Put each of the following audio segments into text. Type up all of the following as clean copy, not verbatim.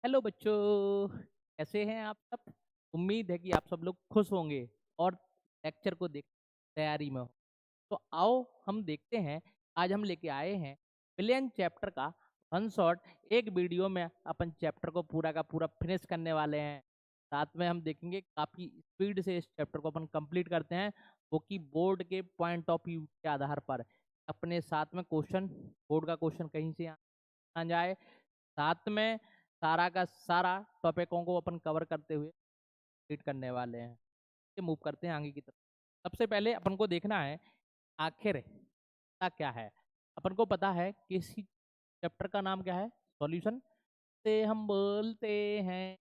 Hello बच्चों, कैसे हैं आप सब। उम्मीद है कि आप सब लोग खुश होंगे और लेक्चर को देख तैयारी में हो। तो आओ हम देखते हैं। आज हम लेके आए हैं बिलियन चैप्टर का वन शॉट। एक वीडियो में अपन चैप्टर को पूरा का पूरा फिनिश करने वाले हैं। साथ में हम देखेंगे काफ़ी स्पीड से इस चैप्टर को अपन कंप्लीट करते हैं, वो कि बोर्ड के पॉइंट ऑफ व्यू के आधार पर। अपने साथ में क्वेश्चन, बोर्ड का क्वेश्चन कहीं से आ जाए, साथ में सारा का सारा टॉपिकों को अपन कवर करते हुए कंप्लीट करने वाले हैं। ये मूव करते हैं आगे की तरफ। सबसे पहले अपन को देखना है आखिर का क्या है। अपन को पता है कि इसी चैप्टर का नाम क्या है, सॉल्यूशन से हम बोलते हैं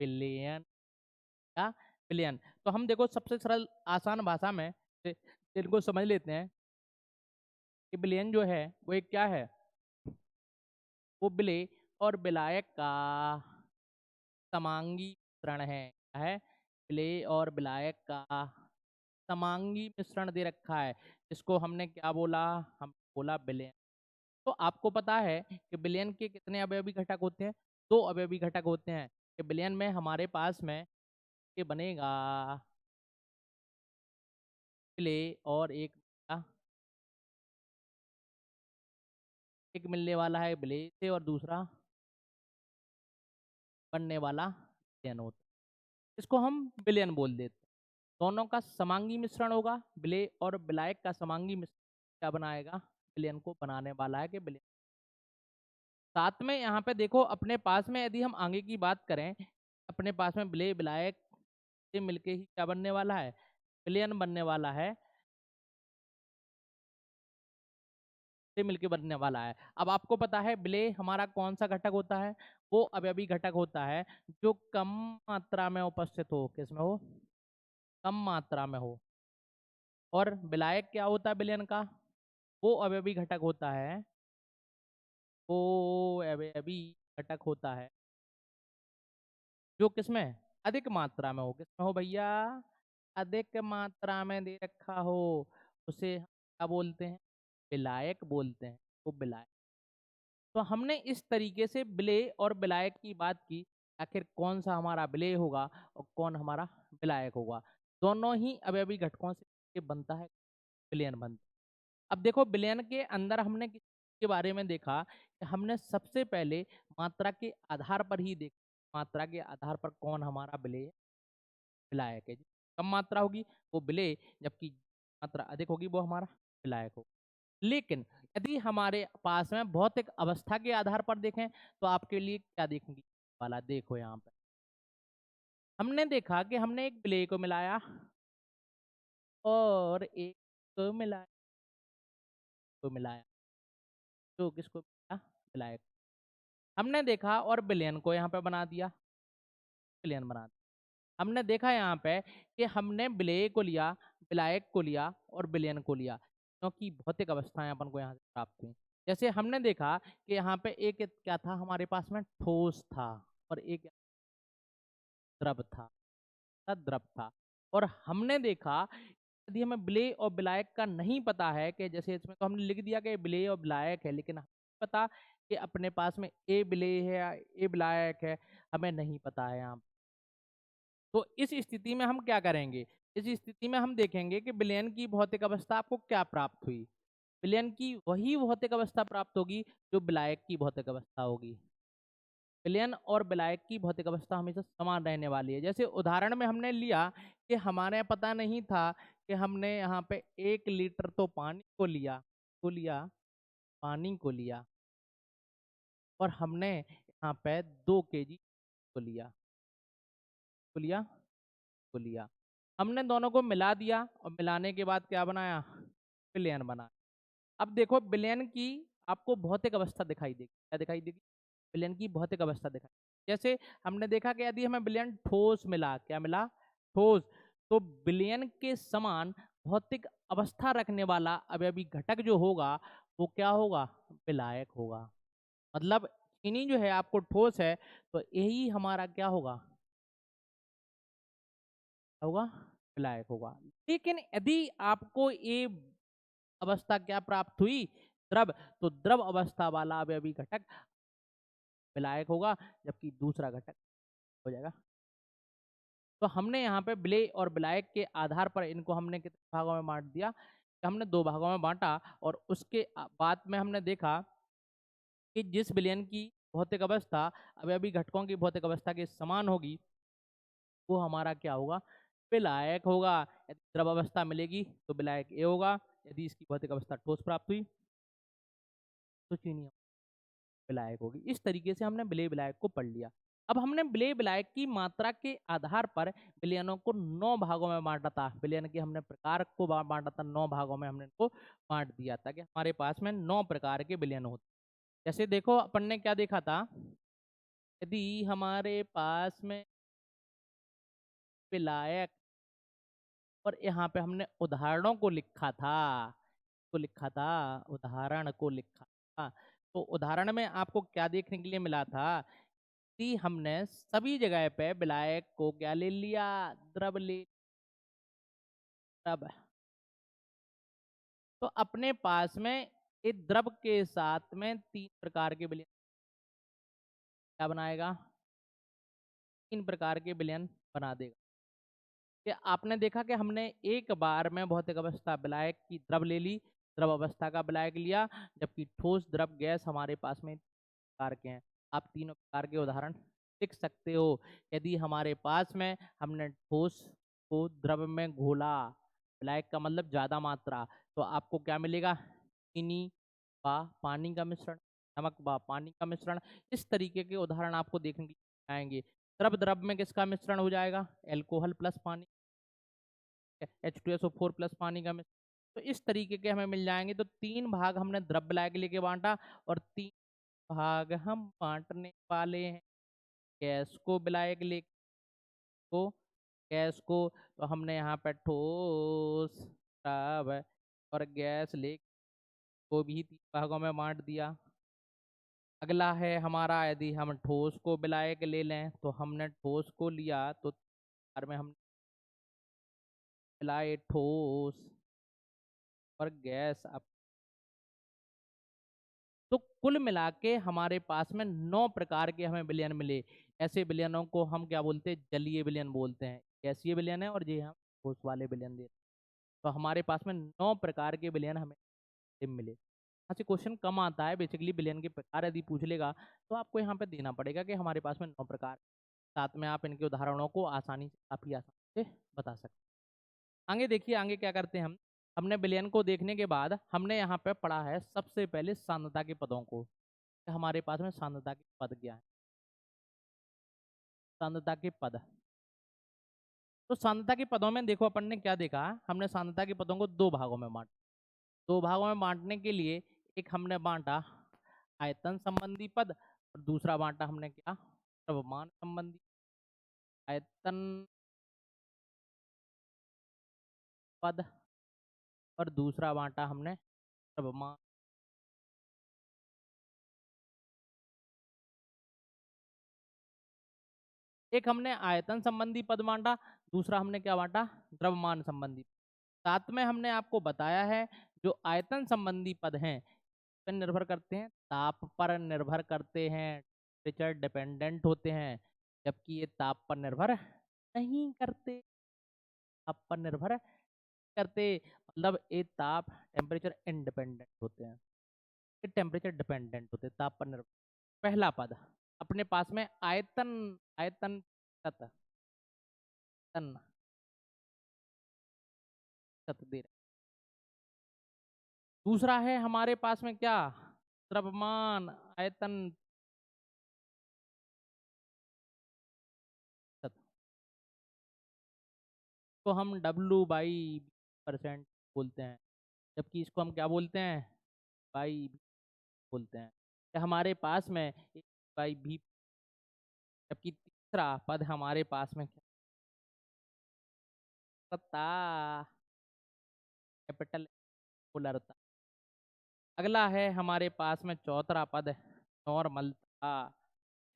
बिलियन। क्या बिलियन। तो हम देखो सबसे सरल आसान भाषा में इनको समझ लेते हैं कि बिलियन जो है वो एक क्या है, वो विलेय और विलायक का समांगी मिश्रण है। क्या है? विलेय और विलायक का समांगी मिश्रण दे रखा है। इसको हमने क्या बोला, हम बोला विलयन। तो आपको पता है कि विलयन के कितने अवयवी घटक होते हैं, दो अवयवी घटक होते हैं। कि विलयन में हमारे पास में ये बनेगा विलेय और एक मिलने वाला है विलेय से और दूसरा बनने वाला विलयन होता है। इसको हम विलयन बोल देते हैं। दोनों का समांगी मिश्रण होगा, विलेय और विलायक का समांगी मिश्रण क्या बनाएगा, विलयन को बनाने वाला है कि विलयन। साथ में यहाँ पे देखो अपने पास में यदि हम आगे की बात करें, अपने पास में विलेय विलायक से मिलके ही क्या बनने वाला है, विलयन बनने वाला है, से मिलके बनने वाला है। अब आपको पता है विलेय हमारा कौन सा घटक होता है, वो अवयवी घटक होता है जो कम मात्रा में उपस्थित हो। किसमें हो? कम मात्रा में हो। और विलायक क्या होता है विलयन का, वो अवयवी घटक होता है, वो अवयवी घटक होता है जो किसमें अधिक मात्रा में हो। किसमें हो भैया? अधिक मात्रा में दे रखा हो, उसे हम क्या बोलते हैं, विलायक बोलते हैं। वो विलायक। तो हमने इस तरीके से विलेय और विलायक की बात की। आखिर कौन सा हमारा विलेय होगा और कौन हमारा विलायक होगा। दोनों ही अवयवी घटकों से बनता है विलयन बनता है। अब देखो विलयन के अंदर हमने किस के बारे में देखा कि हमने सबसे पहले मात्रा के आधार पर ही देखा। मात्रा के आधार पर कौन हमारा विलेय विलायक है। कम मात्रा होगी वो विलेय, जबकि मात्रा अधिक होगी वो हमारा विलायक होगा। लेकिन यदि हमारे पास में भौतिक अवस्था के आधार पर देखें तो आपके लिए क्या देखने वाला, देखो यहाँ पे हमने देखा कि हमने एक विलेय को मिलाया और एक को मिलाया तो किसको मिलाया? विलायक। हमने देखा और विलयन को यहाँ पे बना दिया, विलयन बना दिया। हमने देखा यहाँ पे कि हमने विलेय को लिया, विलायक को लिया और विलयन को लिया, क्योंकि भौतिक अवस्थाएं अपन को यहाँ से प्राप्त हुई। जैसे हमने देखा कि यहाँ पे एक क्या था हमारे पास में, ठोस था, और एक द्रव था, द्रव था। और हमने देखा यदि हमें विलेय और विलायक का नहीं पता है, कि जैसे इसमें तो हमने लिख दिया कि विलेय और विलायक है, लेकिन हमें पता कि अपने पास में ए विलेय है या ए विलायक है, हमें नहीं पता है यहाँ। तो इस स्थिति में हम क्या करेंगे, इस स्थिति में हम देखेंगे कि विलयन की भौतिक अवस्था आपको क्या प्राप्त हुई। विलयन की वही भौतिक अवस्था प्राप्त होगी जो विलायक की भौतिक अवस्था होगी। विलयन और विलायक की भौतिक अवस्था हमेशा समान रहने वाली है। जैसे उदाहरण में हमने लिया कि हमारे पता नहीं था कि हमने यहाँ पे 1 लीटर तो पानी को लिया और हमने यहाँ पे 2 kg को लिया को लिया को लिया। हमने दोनों को मिला दिया और मिलाने के बाद क्या बनाया, विलयन बना। अब देखो विलयन की आपको भौतिक अवस्था दिखाई देगी, क्या दिखाई देगी, विलयन की भौतिक अवस्था दिखाई। जैसे हमने देखा कि यदि हमें विलयन ठोस मिला, क्या मिला, ठोस, तो विलयन के समान भौतिक अवस्था रखने वाला अवयवी घटक जो होगा वो क्या होगा, विलायक होगा। मतलब चीनी जो है आपको ठोस है, तो यही हमारा क्या होगा, होगा विलायक होगा। लेकिन यदि आपको ये अवस्था क्या प्राप्त हुई, द्रव, तो द्रव अवस्था वाला अवयवी घटक विलायक होगा, जबकि दूसरा घटक हो जाएगा। तो हमने यहाँ पे विलेय और विलायक के आधार पर इनको हमने कितने भागों में बांट दिया, हमने 2 भागों में बांटा। और उसके बाद में हमने देखा कि जिस विलयन की भौतिक अवस्था अवयवी घटकों की भौतिक अवस्था के समान होगी, वो हमारा क्या होगा, विलायक होगा। यदि द्रव अवस्था मिलेगी तो विलायक ए होगा, यदि इसकी भौतिक अवस्था ठोस प्राप्त हुई तो चीनी विलायक होगी। इस तरीके से हमने विलेय विलायक को पढ़ लिया। अब हमने विलेय विलायक की मात्रा के आधार पर विलयनों को 9 भागों में बांटा था। विलयन के हमने प्रकार को बांटा था 9 भागों में, हमने इनको बांट दिया था कि हमारे पास में 9 प्रकार के विलयन होते। जैसे देखो अपन ने क्या देखा था, यदि हमारे पास में विलायक, और यहाँ पे हमने उदाहरणों को लिखा था, उदाहरण को लिखा था। तो उदाहरण में आपको क्या देखने के लिए मिला था कि हमने सभी जगह पे विलायक को क्या ले लिया, द्रव ले, द्रव। तो अपने पास में एक द्रव के साथ में 3 प्रकार के विलयन क्या बनाएगा, 3 प्रकार के विलयन बना देगा। कि आपने देखा कि हमने एक बार में भौतिक अवस्था विलायक की द्रव ले ली, द्रव अवस्था का विलायक लिया, जबकि ठोस द्रव गैस हमारे पास में प्रकार के हैं। आप तीनों प्रकार के उदाहरण लिख सकते हो। यदि हमारे पास में हमने ठोस को द्रव में घोला, विलायक का मतलब ज्यादा मात्रा, तो आपको क्या मिलेगा, चीनी व पानी का मिश्रण, नमक व पानी का मिश्रण। इस तरीके के उदाहरण आपको देखने के लिए आएंगे। द्रव द्रव में किसका मिश्रण हो जाएगा, एल्कोहल प्लस पानी, H2SO4 प्लस पानी का मिश्रण। तो इस तरीके के हमें मिल जाएंगे। तो 3 भाग हमने द्रव विलायक लेके बांटा, और 3 भाग हम बांटने वाले हैं गैस को विलायक ले को, गैस को। तो हमने यहाँ पे ठोस, द्रव और गैस ले को भी 3 भागों में बांट दिया। अगला है हमारा, यदि हम ठोस को विलायक ले लें, तो हमने ठोस को लिया तो बार में हम मिलाए ठोस और गैस। अब तो कुल मिला के हमारे पास में 9 प्रकार के हमें विलयन मिले। ऐसे विलयनों को हम क्या बोलते हैं, जलीय विलयन बोलते हैं। गैसीय विलयन है और ये हम ठोस वाले विलयन दे। तो हमारे पास में 9 प्रकार के विलयन हमें मिले। यहाँ से क्वेश्चन कम आता है, बेसिकली विलयन के प्रकार यदि पूछ लेगा तो आपको यहाँ पे देना पड़ेगा कि हमारे पास में 9 प्रकार, साथ में आप इनके उदाहरणों को आसानी से, काफी आसानी से बता सकते हैं। आगे देखिए, आगे क्या करते हैं हम, हमने विलयन को देखने के बाद हमने यहाँ पे पढ़ा है सबसे पहले सांद्रता के पदों को। हमारे पास में सांद्रता के पद क्या है, सांद्रता के पद। तो सांद्रता के पदों में देखो अपन ने क्या देखा, हमने सांद्रता के पदों को 2 भागों में बांटा। 2 भागों में बांटने के लिए एक हमने बांटा आयतन संबंधी पद, और दूसरा बांटा हमने क्या, द्रव्यमान संबंधी आयतन पद, और दूसरा बांटा हमने द्रव्यमान। एक हमने आयतन संबंधी पद बांटा, दूसरा हमने क्या बांटा, द्रव्यमान संबंधी। साथ में हमने आपको बताया है जो आयतन संबंधी पद हैं पर निर्भर करते हैं, ताप पर निर्भर करते हैं, टेम्परेचर डिपेंडेंट होते हैं, जबकि ये ताप पर निर्भर नहीं करते। ताप पर निर्भर करते, मतलब ये ताप टेम्परेचर इंडिपेंडेंट होते हैं, ये टेम्परेचर डिपेंडेंट होते हैं, ताप पर निर्भर। पहला पद अपने पास में आयतन, आयतन तन तन तत दे रहे। दूसरा है हमारे पास में क्या, द्रव्यमान आयतन तत, तो हम W/% बोलते हैं, जबकि इसको हम क्या बोलते हैं, बाई बोलते हैं। कि हमारे पास में बाई भी, जबकि तीसरा पद हमारे पास में क्या, सत्ता, कैपिटल पोलरता। अगला है हमारे पास में चौथा पद नॉर्मलता।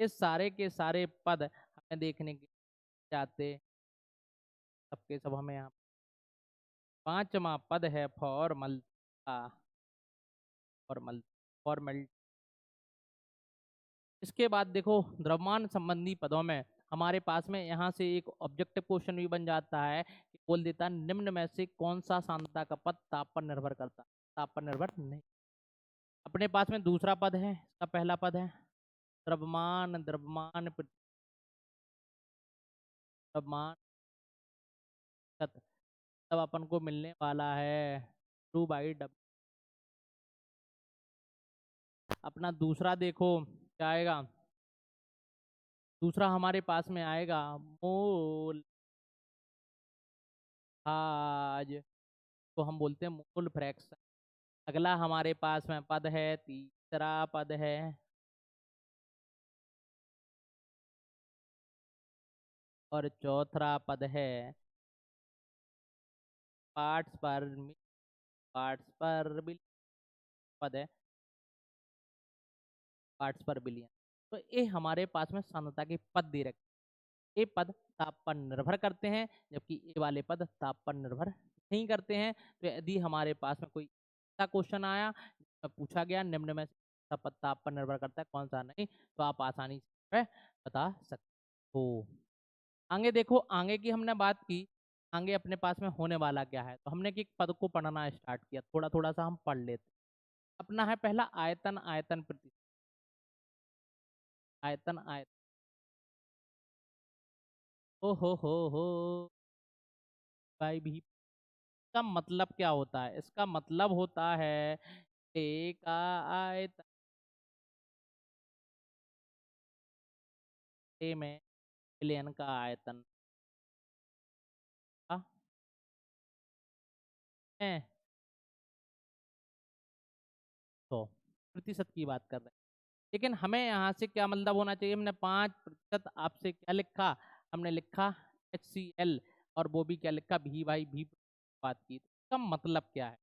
इस सारे के सारे पद हमें देखने के जाते, सबके सब हमें यहाँ। पांचवा पद है फॉर्मलता, फॉर्मल, फॉर्मल। इसके बाद देखो द्रव्यमान संबंधी पदों में हमारे पास में यहाँ से एक ऑब्जेक्टिव क्वेश्चन भी बन जाता है कि बोल देता है निम्न में से कौन सा सांद्रता का पद ताप पर निर्भर करता है। ताप पर निर्भर नहीं। अपने पास में दूसरा पद है, इसका पहला पद है द्रव्यमान द्रव्यमान द्रव्यमान प्रतिशत। तब अपन को मिलने वाला है 2/W। अपना दूसरा देखो क्या आएगा, दूसरा हमारे पास में आएगा मोल आज, तो हम बोलते हैं मोल फ्रैक्शन। अगला हमारे पास में पद है, तीसरा पद है और चौथा पद है पार्ट्स पर पार्ट्स पर बिलियन पद है, पार्ट्स पर बिलियन। तो ये हमारे पास में सांद्रता के पद दे रखे। ये पद ताप पर निर्भर करते हैं जबकि ये वाले पद ताप पर निर्भर नहीं करते हैं। तो यदि हमारे पास में कोई ऐसा क्वेश्चन आया जिसमें पूछा गया निम्न में से कौन सा पद ताप पर निर्भर करता है कौन सा नहीं, तो आप आसानी से बता सकते हो। आगे देखो, आगे की हमने बात की, आगे अपने पास में होने वाला क्या है। तो हमने कि पद को पढ़ना स्टार्ट किया, थोड़ा थोड़ा सा हम पढ़ लेते। अपना है पहला आयतन, आयतन प्रति आयतन आयतन। ओ हो भाई भी, इसका मतलब क्या होता है? इसका मतलब होता है एक आयतन में विलयन का आयतन है 100 प्रतिशत की बात कर रहे हैं। लेकिन हमें यहाँ से क्या मतलब होना चाहिए, हमने 5% आपसे क्या लिखा, हमने लिखा HCl और वो भी क्या लिखा V/V बात की। तो इसका मतलब क्या है?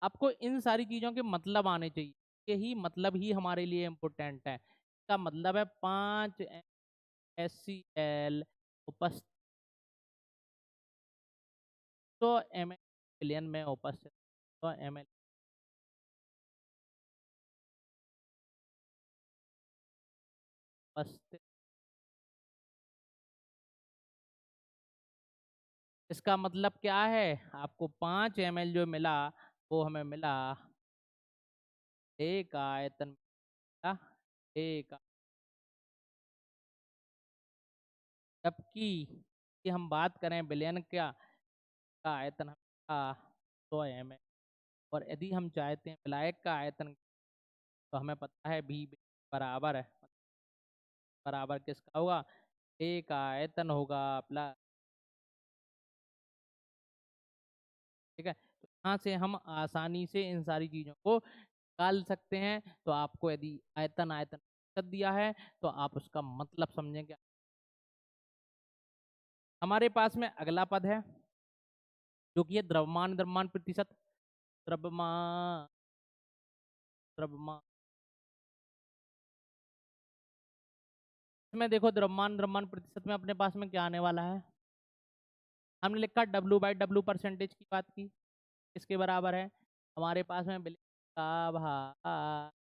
आपको इन सारी चीज़ों के मतलब आने चाहिए, यही मतलब ही हमारे लिए इम्पोर्टेंट है। इसका मतलब है 5 HCl उपस्थित 100 ml विलयन में उपस्थित 100 ml उपस्थित। इसका मतलब क्या है? आपको 5 ml जो मिला वो हमें मिला एक आयतन मिला, एक। जबकि कि हम बात करें विलयन क्या का आयतन का 100 ml, और यदि हम चाहते हैं विलायक का आयतन तो हमें पता है भी बराबर है, बराबर किसका होगा, एक आयतन होगा प्लस। ठीक है, तो यहाँ से हम आसानी से इन सारी चीज़ों को निकाल सकते हैं। तो आपको यदि आयतन आयतन कर दिया है तो आप उसका मतलब समझेंगे। हमारे पास में अगला पद है जो कि है द्रव्यमान द्रव्यमान प्रतिशत। द्रव्यमान द्रव्यमान इसमें देखो द्रव्यमान द्रव्यमान प्रतिशत में अपने पास में क्या आने वाला है, हमने लिखा W/W परसेंटेज की बात की, इसके बराबर है हमारे पास में विलयन का भार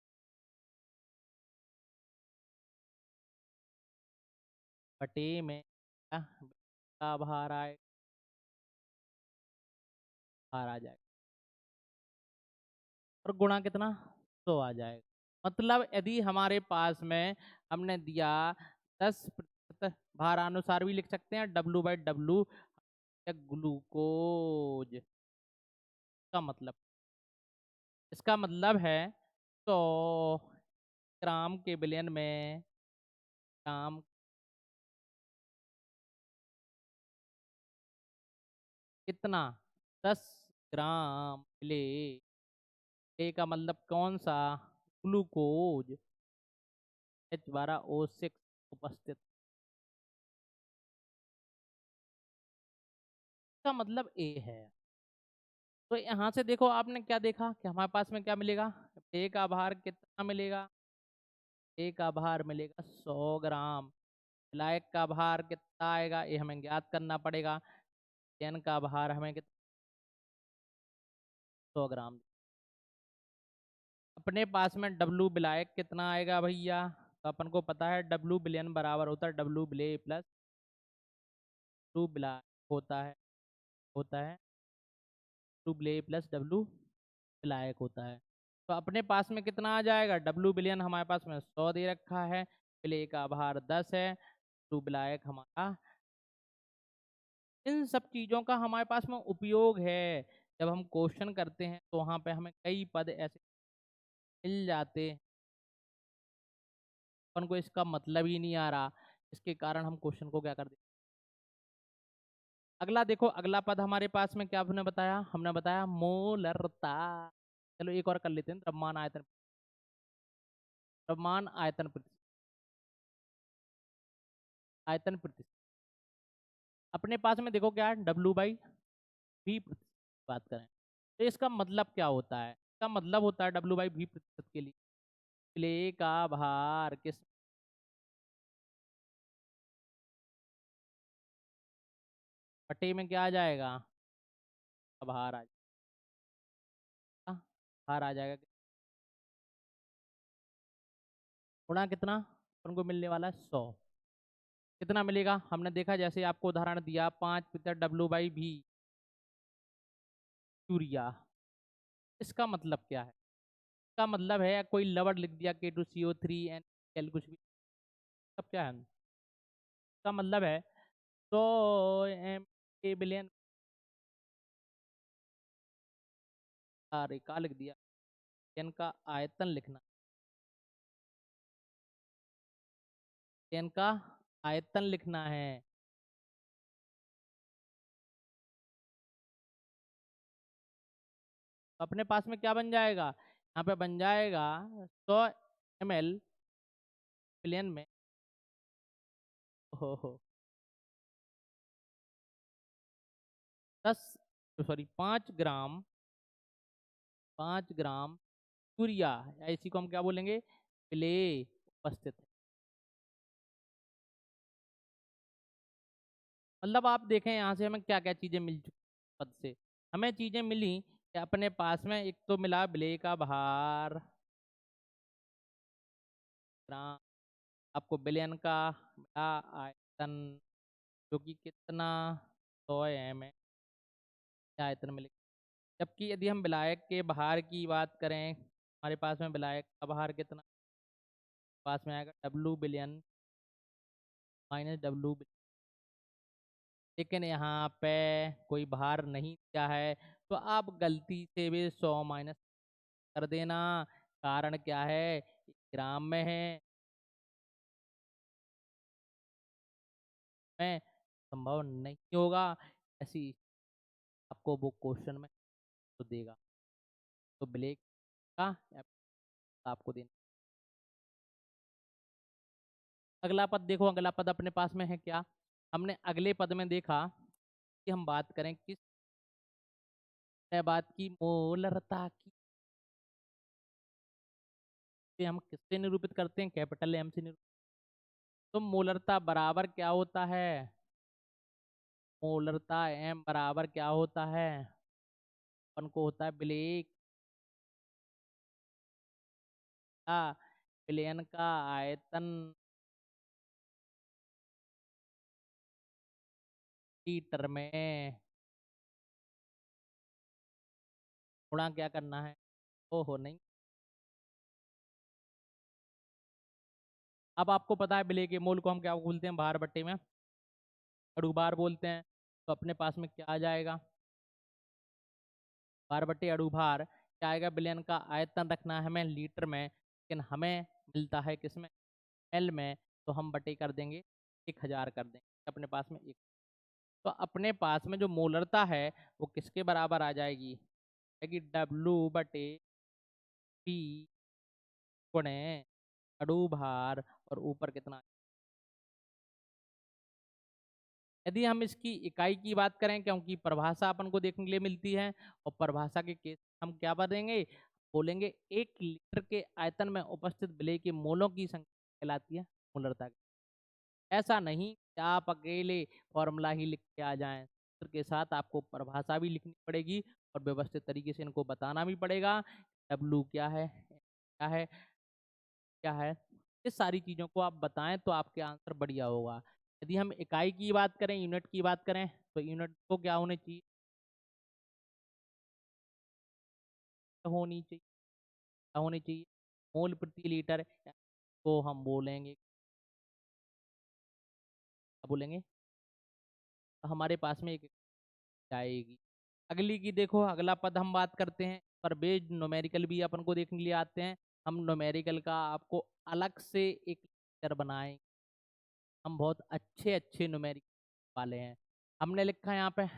बटे में क्या विलयन का भार आए, भार आ जाएगा और गुणा कितना 100 आ जाएगा। मतलब यदि हमारे पास में हमने दिया 10% भारानुसार भी लिख सकते हैं W/W ग्लूकोज का मतलब, इसका मतलब है 100 ग्राम के विलयन में ग्राम कितना 10 ग्राम मिले, ए का मतलब कौन सा, ग्लूकोज H12O6 उपस्थित। इसका मतलब ए है। तो यहाँ से देखो आपने क्या देखा कि हमारे पास में क्या मिलेगा, ए का भार कितना मिलेगा, ए का भार मिलेगा 100 ग्राम। विलायक का भार कितना आएगा ये हमें ज्ञात करना पड़ेगा, एन का भार हमें कितना 100 ग्राम। अपने पास में डब्लू विलायक कितना आएगा भैया, तो अपन को पता है डब्लू बिलियन बराबर होता है डब्लू बिले प्लस डब्लू बिला होता है डब्लू बिले प्लस डब्लू विलायक होता है। तो अपने पास में कितना आ जाएगा, डब्लू बिलियन हमारे पास में 100 दे रखा है, बिले का भार 10 है, डब्लू विलायक हमारा। इन सब चीज़ों का हमारे पास में उपयोग है जब हम क्वेश्चन करते हैं, तो वहाँ पे हमें कई पद ऐसे मिल जाते हैं, अपन को इसका मतलब ही नहीं आ रहा, इसके कारण हम क्वेश्चन को क्या कर देते। अगला देखो, अगला पद हमारे पास में क्या हमने बताया मोलरता। चलो एक और कर लेते हैं, द्रव्यमान आयतन प्रति आयतन प्रति अपने पास में देखो क्या है, W/V बात करें तो इसका मतलब क्या होता है, इसका मतलब होता है W/V के लिए प्ले का भार किस बटे में क्या आ जाएगा, भार आ जाएगा, भार आ जाएगा गुणा कितना अपन को मिलने वाला है 100। कितना मिलेगा, हमने देखा जैसे आपको उदाहरण दिया 5 W/V यूरिया। इसका मतलब क्या है, इसका मतलब है कोई लवण लिख दिया K2CO3 N कुछ भी, सब क्या है, इसका मतलब है 100 बिलियन अरे का लिख दिया, एन का आयतन लिखना, एन का आयतन लिखना है। तो अपने पास में क्या बन जाएगा, यहाँ पे बन जाएगा 100 ml बिलियन में, हो 10 सॉरी 5 ग्राम यूरिया, या इसी को हम क्या बोलेंगे, प्ले उपस्थित है। मतलब आप देखें यहाँ से हमें क्या क्या चीजें मिल चुकी पद से, हमें चीजें मिली कि अपने पास में एक तो मिला बिले का भार ग्राम, आपको बिलियन का मिला आयतन जो कि कितना 100 है आयतन मिलेगा। जबकि यदि हम विलायक के भार की बात करें, हमारे पास में विलायक का भार कितना पास में आएगा W/W, लेकिन यहाँ पे कोई भार नहीं दिया है, तो आप गलती से भी 100 माइनस कर देना। कारण क्या है, ग्राम में है, में संभव नहीं होगा, ऐसी आपको वो क्वेश्चन में तो देगा, तो ब्लैक का आपको देना। अगला पद देखो, अगला पद अपने पास में है क्या, हमने अगले पद में देखा कि हम बात करें किस बात की, मोलरता की, हम किससे निरूपित करते हैं, कैपिटल एम से निरूपित। तो मोलरता बराबर क्या होता है, मोलरता एम बराबर क्या होता है, अपन को होता है ब्लैक का विलयन का आयतन लीटर में गुणा क्या करना है, ओहो नहीं। अब आपको पता है बिले के मोल को हम क्या बोलते हैं, भार बट्टे में अड़ुबार बोलते हैं। तो अपने पास में क्या आ जाएगा, भार बट्टे अड़ुभार क्या आएगा, बिलियन का आयतन रखना है हमें लीटर में, लेकिन हमें मिलता है किसमें, एल में, तो हम बटे कर देंगे 1000 कर देंगे अपने पास में एक। तो अपने पास में जो मोलरता है वो किसके बराबर आ जाएगी, है कि W/P गुणे अड़ुभार और ऊपर कितना। यदि हम इसकी इकाई की बात करें, क्योंकि परिभाषा अपन को देखने के लिए मिलती है, और परिभाषा के केस हम क्या बनेंगे, बोलेंगे 1 लीटर के आयतन में उपस्थित विलेय के मोलों की संख्या कहलाती है मोलरता। ऐसा नहीं कि आप अकेले फॉर्मूला ही लिख के आ जाएं, सूत्र के साथ आपको परिभाषा भी लिखनी पड़ेगी और व्यवस्थित तरीके से इनको बताना भी पड़ेगा, डब्लू क्या है, क्या है, क्या है। इस सारी चीज़ों को आप बताएँ तो आपके आंसर बढ़िया होगा। यदि हम इकाई की बात करें, यूनिट की बात करें, तो यूनिट को क्या होनी चाहिए मोल प्रति लीटर को हम बोलेंगे, क्या बोलेंगे? तो हमारे पास में एक आएगी। अगली की देखो, अगला पद हम बात करते हैं, पर बेस्ड न्यूमेरिकल भी अपन को देखने के लिए आते हैं। हम न्यूमेरिकल का आपको अलग से एक लेक्चर बनाएँगे। हम बहुत अच्छे-अच्छे न्यूमेरिकल वाले हैं। हमने लिखा है यहाँ पे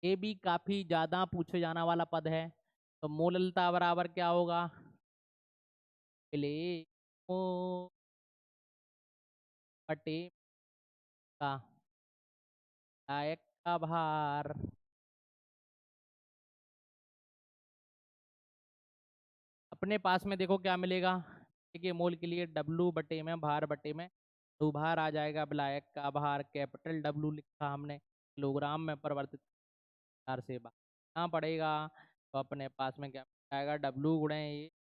ये भी काफ़ी ज़्यादा पूछे जाने वाला पद है। तो मोललता बराबर क्या होगा? प्लेमो बटे का लायक का भार। अपने पास में देखो क्या मिलेगा? देखिए मोल के लिए डब्लू बटे में भार बटे में तो भार आ जाएगा विलायक का भार कैपिटल डब्लू लिखा हमने किलोग्राम में परिवर्तित भार से बाहर पड़ेगा। तो अपने पास में क्या आएगा? डब्लू गुणे ये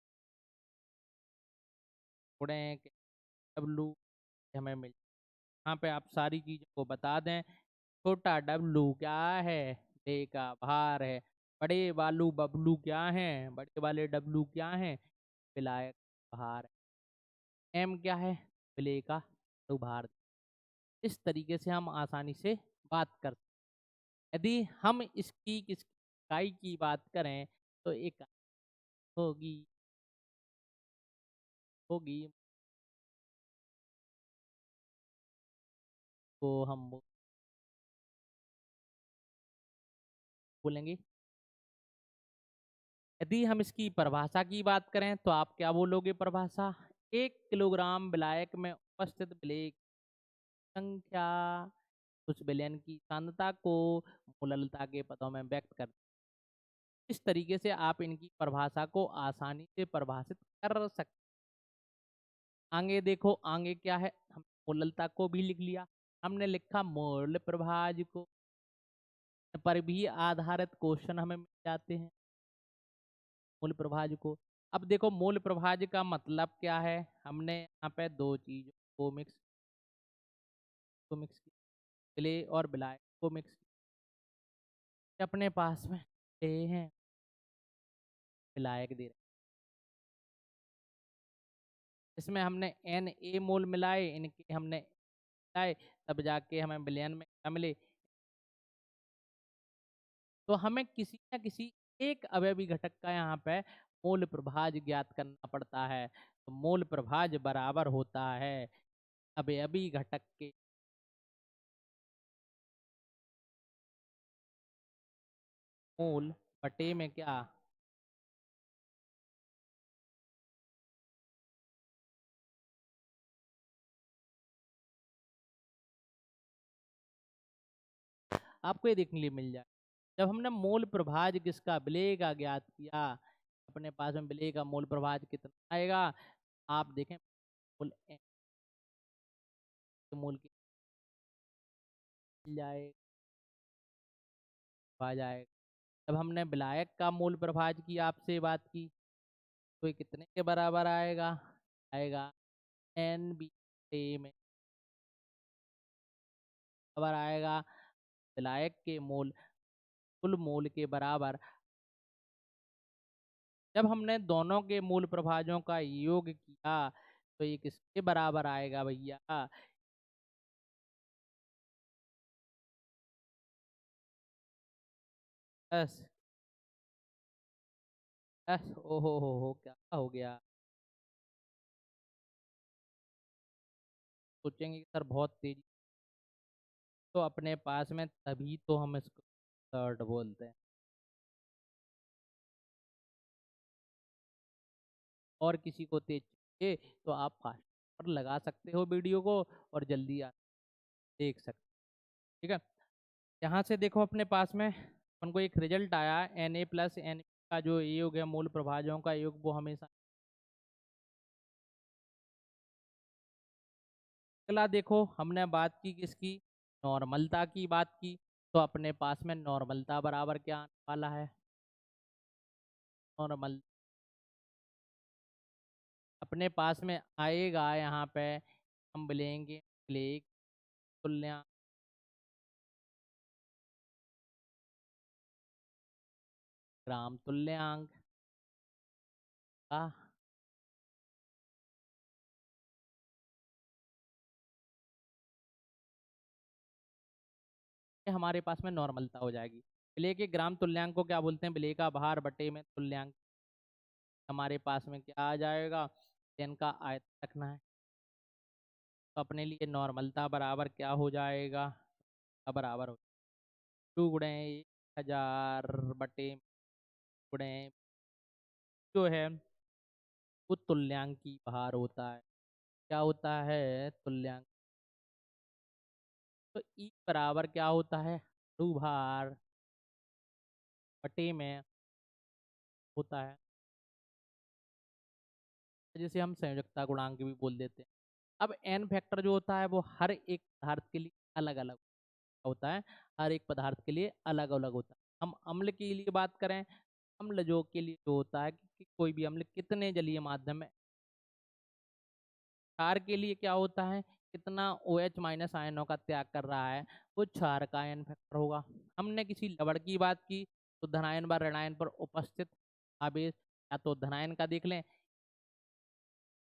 गुणे डब्लू हमें मिल यहाँ पे आप सारी चीज़ों को बता दें। छोटा डब्लू क्या है? डे का भार है। बड़े वालू बबलू क्या है? बड़े वाले डब्लू क्या है? विलायक भार। एम क्या है? विलेय का भार। इस तरीके से हम आसानी से बात कर सकते हैं। यदि हम इसकी इकाई की बात करें तो एक होगी होगी तो हम बोलेंगे। यदि हम इसकी परिभाषा की बात करें तो आप क्या बोलोगे परिभाषा? 1 किलोग्राम विलायक में उपस्थित विलेय की संख्या उस विलयन की सांद्रता को मोललता के पदों में व्यक्त कर। इस तरीके से आप इनकी परिभाषा को आसानी से परिभाषित कर सकते। आगे देखो आगे क्या है? हम मोललता को भी लिख लिया। हमने लिखा मोल प्रभाज को पर भी आधारित क्वेश्चन हमें मिल जाते हैं मूल प्रभाज को। अब देखो मूल प्रभाज का मतलब क्या है? हमने यहाँ पे दो चीजों को मिक्स किया, विलेय और विलायक को मिक्स किया। अपने पास में ये हैं विलायक दे रहे। इसमें हमने एन ए मोल मिलाए, इनके हमने मिलाए, तब जाके हमें विलयन में क्या मिले। तो हमें किसी न किसी एक अवयवी घटक का यहाँ पे मूल प्रभाज ज्ञात करना पड़ता है। तो मूल प्रभाज बराबर होता है अवयवी घटक के मूल बटे में क्या? आपको ये देखने के लिए मिल जाए। जब हमने मूल प्रभाज किसका विलेय का ज्ञात किया, अपने पास में विलेय का मूल प्रभाज कितना आएगा? आप देखें मूल मूल की मिल जाए आ जाएगा। जब हमने विलायक का मूल प्रभाज की आपसे बात की तो ये कितने के बराबर आएगा? आएगा एन बी में बराबर आएगा विलायक के मूल कुल मूल के बराबर। जब हमने दोनों के मूल प्रभाजों का योग किया तो ये किसके बराबर आएगा भैया? एस एस ओ हो क्या हो गया? सोचेंगे कि सर बहुत तेजी। तो अपने पास में तभी तो हम इसको थर्ड बोलते हैं। और किसी को तेज चाहिए तो आप फास्ट पर लगा सकते हो वीडियो को और जल्दी आ देख सकते। ठीक है, यहाँ से देखो अपने पास में अपन को एक रिजल्ट आया एन ए प्लस एन का जो योग है मूल प्रभाजों का योग वो हमेशा। अगला देखो हमने बात की किसकी? नॉर्मलता की बात की। तो अपने पास में नॉर्मलता बराबर क्या आने वाला है? नॉर्मल अपने पास में आएगा यहाँ पे, हम बोलेंगे ब्लेक तुल्यांक ग्राम तुल्यांक का हमारे पास में नॉर्मलता हो जाएगी। ब्ले के ग्राम तुल्यांक को क्या बोलते हैं? ब्ले का भार बटे में तुल्यांक। हमारे पास में क्या आ जाएगा? पेन का आयतन रखना है, तो अपने लिए नॉर्मलता बराबर क्या हो जाएगा? बराबर हो 2 गुणे 1000 बटे गुणे जो है वो तुल्यांकी भार होता है। क्या होता है? तुल्यांक। तो ई बराबर क्या होता है? अणु भार बटे में होता है, जिसे हम संयोजकता गुणांक भी बोल देते हैं। अब एन फैक्टर जो होता है वो हर एक पदार्थ के लिए अलग अलग होता है, हर एक पदार्थ के लिए अलग अलग होता है। हम अम्ल के लिए बात करें, अम्ल जो के लिए जो होता है कि कोई भी अम्ल कितने जलीय माध्यम में, क्षार के लिए क्या होता है? कितना OH माइनस आयनों का त्याग कर रहा है, वो क्षार का आयन फैक्टर होगा। हमने किसी लवण की बात की तो धनायन व ऋणायन पर उपस्थित आवेश या तो धनायन का देख लें,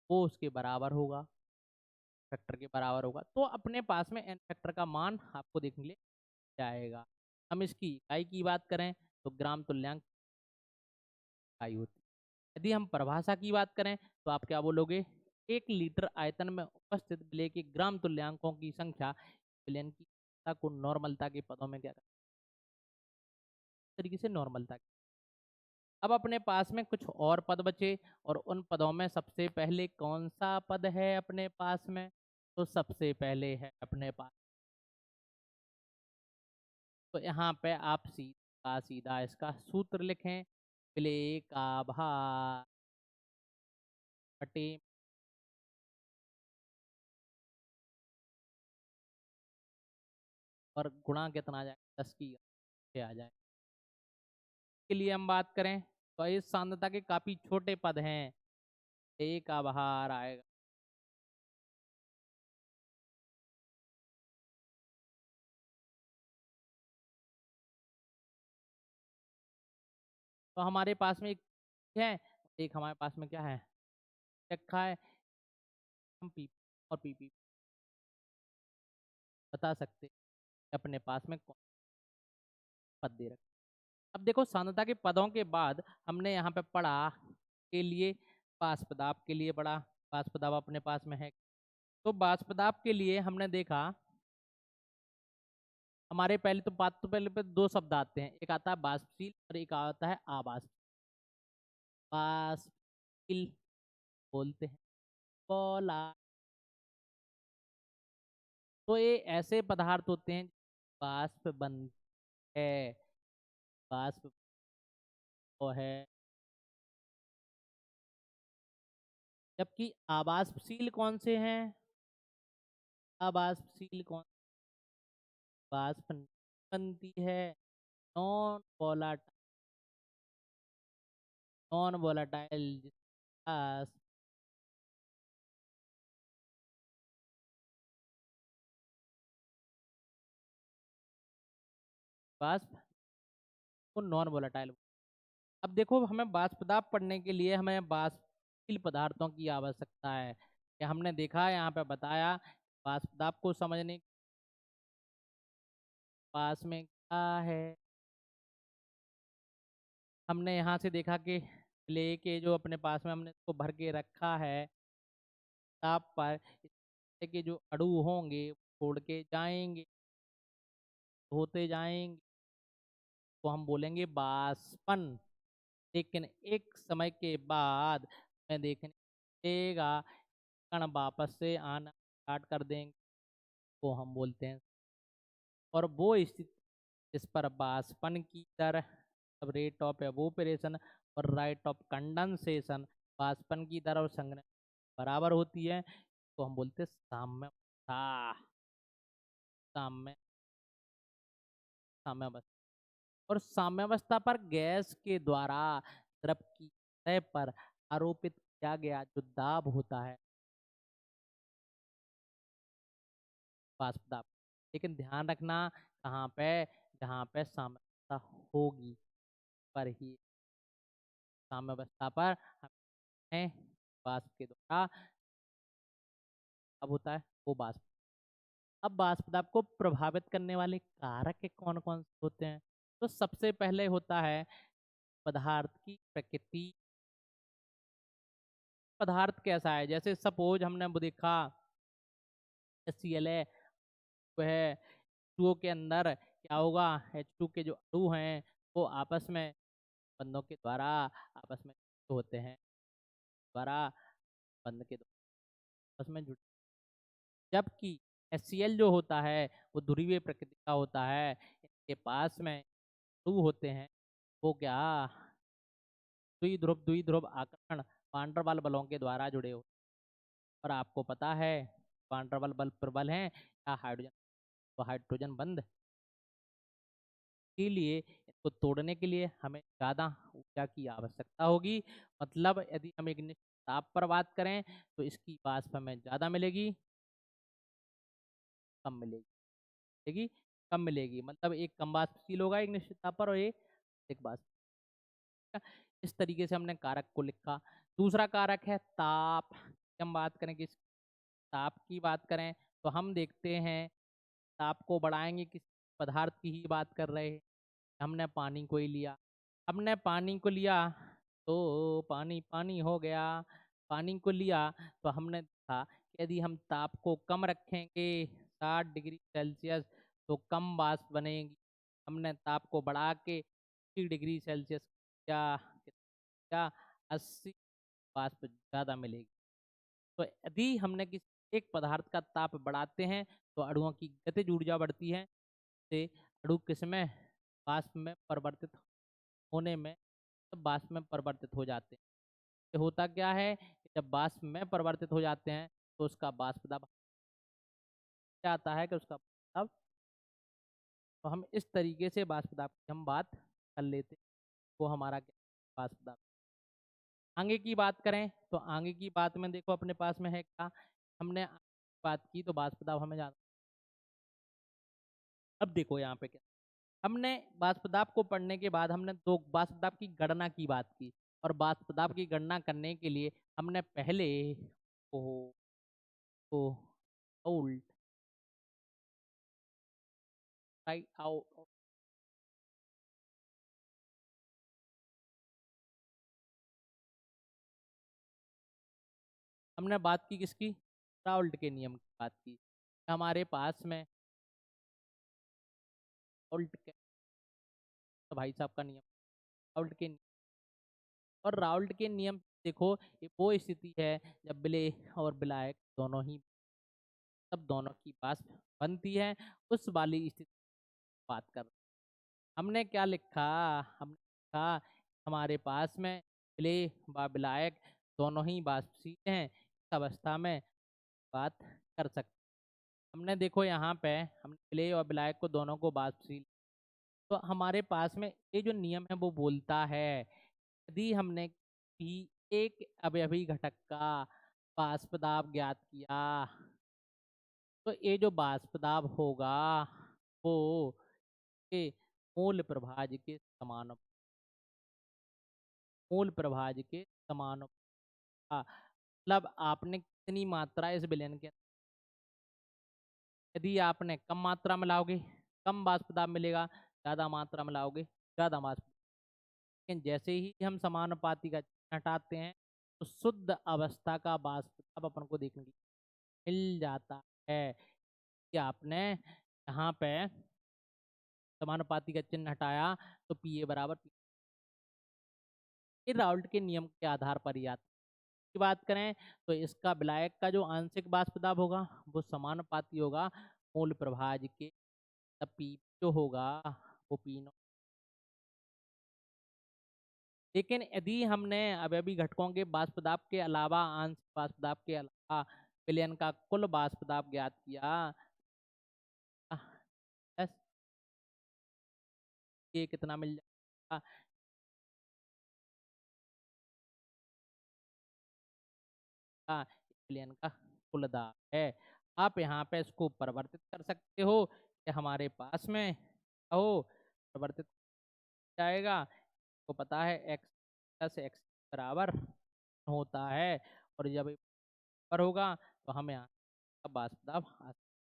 वो उसके बराबर होगा, फैक्टर के बराबर होगा। तो अपने पास में एन फैक्टर का मान आपको देखने लिए जाएगा। हम इसकी इकाई की बात करें तो ग्राम तुल्यांक इकाई होती है। यदि हम परिभाषा की बात करें तो आप क्या बोलोगे? 1 लीटर आयतन में उपस्थित विलेय के ग्राम तुल्यांकों की संख्या विलयन की को नॉर्मलता के पदों में क्या तरीके से नॉर्मलता। अब अपने पास में कुछ और पद बचे और उन पदों में सबसे पहले कौन सा पद है अपने पास में? तो सबसे पहले है अपने पास, तो यहाँ पे आप सीधा सीधा इसका सूत्र लिखें, विलेय का भार बटे और गुणा कितना आ जाए? 10 की आ जाए। के लिए हम बात करें तो इस सांद्रता के काफी छोटे पद हैं, एक का भार आएगा, तो हमारे पास में एक है, एक हमारे पास में क्या है रखा है, हम पी और पीपी बता सकते हैं अपने पास में कौन पद दे रखे। अब देखो सांद्रता के पदों के बाद हमने यहाँ पे पढ़ा के लिए वाष्प दाब के लिए पढ़ा, वाष्प दाब अपने पास में है। तो वाष्प दाब के लिए हमने देखा हमारे पहले तो बात तो पहले पे 2 शब्द आते हैं, एक आता है वाष्पशील और एक आता है अवाष्प। वाष्पशील बोलते हैं पोला, तो ये ऐसे पदार्थ होते हैं वाष्प बन है, वाष्प वो है। जबकि अवाष्पशील कौन से हैं? अवाष्पशील कौन? वाष्प बनती है नॉन वोलाटाइल, नॉन वोलाटाइल वाष्प को नॉन वोलाटाइल। अब देखो हमें वाष्प दाब पढ़ने के लिए हमें वाष्पशील पदार्थों की आवश्यकता है, कि हमने देखा यहाँ पे बताया वाष्प दाब को समझने पास में क्या है। हमने यहाँ से देखा कि लेके जो अपने पास में हमने इसको भर के रखा है ताप पर, के जो अणु होंगे छोड़ के जाएंगे, होते जाएंगे, तो हम बोलेंगे बाष्पन। लेकिन एक समय के बाद मैं देखने देगा कण वापस से आना स्टार्ट कर देंगे, तो हम बोलते हैं, और वो स्थिति इस पर बाष्पन की दर, अब रेट ऑफ एवोपरेशन और राइट ऑफ कंडेंसेशन, बाष्पन की दर और संघनन बराबर होती है, तो हम बोलते हैं साम्यावस्था। साम्य साम्यावस्था। और साम्यावस्था पर गैस के द्वारा द्रव की सतह पर आरोपित दिया गया जो दाब होता है वाष्प दाब। लेकिन ध्यान रखना कहाँ पे, जहाँ पे साम्यावस्था होगी पर ही, साम्यावस्था पर हमें वाष्प के द्वारा अब होता है वो वाष्प। अब वाष्प दाब को प्रभावित करने वाले कारक के कौन कौन से होते हैं? तो सबसे पहले होता है पदार्थ की प्रकृति। पदार्थ कैसा है, जैसे सपोज हमने वो देखा HCl है, वह H2O के अंदर क्या होगा, H2 के जो अणु हैं वो आपस में बंधों के द्वारा आपस में होते हैं, द्वारा बंध के द्वारा आपस में जुड़, जबकि HCl जो होता है वो ध्रुवीय प्रकृति का होता है। इनके पास में अणु होते हैं वो क्या, द्विध्रुव आकर्षण वान डेर वाल बलों के द्वारा जुड़े हो। और आपको पता है वान डेर वाल बल प्रबल हैं या हाइड्रोजन, तो हाइड्रोजन बंध के लिए इसको तोड़ने के लिए हमें ज़्यादा ऊर्जा की आवश्यकता होगी। मतलब यदि हम एक निश्चित ताप पर बात करें तो इसकी वाष्प हमें ज़्यादा मिलेगी, कम मिलेगी, मिलेगी कम मिलेगी। मतलब एक कम वाष्पशील होगा एक निश्चित ताप पर और एक अधिक वाष्प। इस तरीके से हमने कारक को लिखा। दूसरा कारक है ताप। हम बात करें किस ताप की बात करें तो हम देखते हैं ताप को बढ़ाएंगे किस पदार्थ की ही बात कर रहे हैं। हमने पानी को ही लिया, हमने पानी को लिया तो पानी पानी हो गया। पानी को लिया तो हमने देखा कि यदि हम ताप को कम रखेंगे 60 डिग्री सेल्सियस तो कम वाष्प बनेगी। हमने ताप को बढ़ा के 80 डिग्री सेल्सियस या 80 वाष्प ज़्यादा मिलेगी। तो यदि हमने किसी एक पदार्थ का ताप बढ़ाते हैं तो अणुओं की गतिज ऊर्जा बढ़ती है, से अणु किसमें, वाष्प में परिवर्तित होने में, तब वाष्प में परिवर्तित हो जाते हैं। ये होता क्या है कि जब वाष्प में परिवर्तित हो जाते हैं तो उसका वाष्प दाब क्या आता है कि उसका दाब, तो हम इस तरीके से वाष्प दाब की हम बात कर लेते हैं। वो हमारा क्या वाष्प दाब। आगे की बात करें तो आगे की बात में देखो अपने पास में है क्या, हमने बात की तो वाष्प दाब हमें जाना। अब देखो यहाँ पे क्या, हमने वाष्प दाब को पढ़ने के बाद हमने दो वाष्प दाब की गणना की बात की। और वाष्प दाब की गणना करने के लिए हमने पहले को को उल्ट राइट आउट, हमने बात की किसकी, राउल्ट के नियम की बात की। हमारे पास में राउल्ट के, तो भाई साहब का नियम, राउल्ट के, और राउल्ट के नियम देखो ये वो स्थिति है जब विलेय और विलायक दोनों ही, तब दोनों की वाष्प बनती है, उस वाली स्थिति की बात कर। हमने क्या लिखा, हमने लिखा हमारे पास में विलेय व विलायक दोनों ही वाष्पशील हैं, इस अवस्था में बात कर सकते। हमने देखो यहाँ पे हमने विलेय और विलायक को दोनों को वाष्पशील, तो हमारे पास में ये जो नियम है वो बोलता है यदि हमने किसी एक अवयवी घटक का वाष्प दाब ज्ञात किया तो ये जो वाष्प दाब होगा वो के मूल प्रभाज के समान, मूल प्रभाज के समान होगा। मतलब आपने कितनी मात्रा इस विलयन के, यदि आपने कम मात्रा में लाओगे कम वाष्प दाब मिलेगा, ज़्यादा मात्रा में लाओगे ज़्यादा वाष्प। लेकिन जैसे ही हम समानुपाती का चिन्ह हटाते हैं तो शुद्ध अवस्था का वाष्प दाब अपन को देखने को मिल जाता है कि आपने यहाँ पे समानुपाती का चिन्ह हटाया तो पी ए बराबर पी, राउल्ट के नियम के आधार पर ही आता है। की बात करें तो इसका विलायक का जो आंशिक वाष्प दाब होगा वो समानुपाती होगा मूल प्रभाज के, तब पी जो होगा वो पी नॉट। लेकिन यदि हमने अवयवी घटकों के वाष्प दाब के अलावा आंशिक वाष्प दाब के अलावा विलयन का कुल वाष्प दाब ज्ञात किया, बस ये कितना मिल जाएगा, का विलयन का कुल दाब है। आप यहाँ पे इसको परिवर्तित कर सकते हो कि हमारे पास में हो परिवर्तित जाएगा। आपको पता है x प्लस x बराबर होता है, और जब पर होगा तो हम यहाँ का वास्तव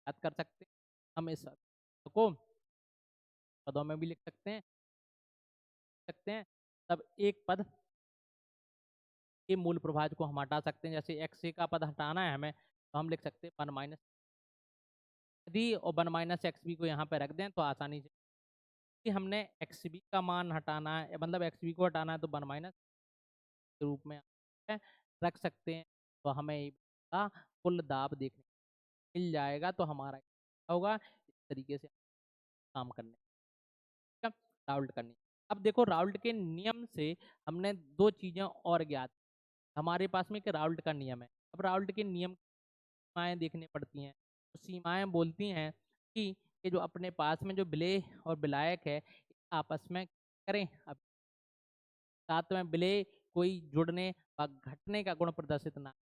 याद कर सकते हैं। हम इस को पदों में भी लिख सकते हैं। तब एक पद के मूल प्रभाज को हम हटा सकते हैं। जैसे एक्स का पद हटाना है हमें, तो हम लिख सकते हैं 1 माइनस डी, और 1 माइनस एक्स बी को यहाँ पे रख दें तो आसानी से कि हमने एक्स बी का मान हटाना है, मतलब एक्स बी को हटाना है, तो 1 माइनस के रूप में रख सकते हैं। तो हमें का कुल दाब देखने मिल जाएगा। तो हमारा होगा इस तरीके से काम करने का राउल्ट करनी। अब देखो राउल्ट के नियम से हमने दो चीजें और ज्ञात। हमारे पास में एक राउल्ट का नियम है। अब राउल्ट के नियम सीमाएं देखनी पड़ती हैं। तो सीमाएं बोलती हैं कि ये जो अपने पास में जो विलेय और विलायक है आपस में करें, अब साथ में विलेय कोई जुड़ने व घटने का गुण प्रदर्शित ना,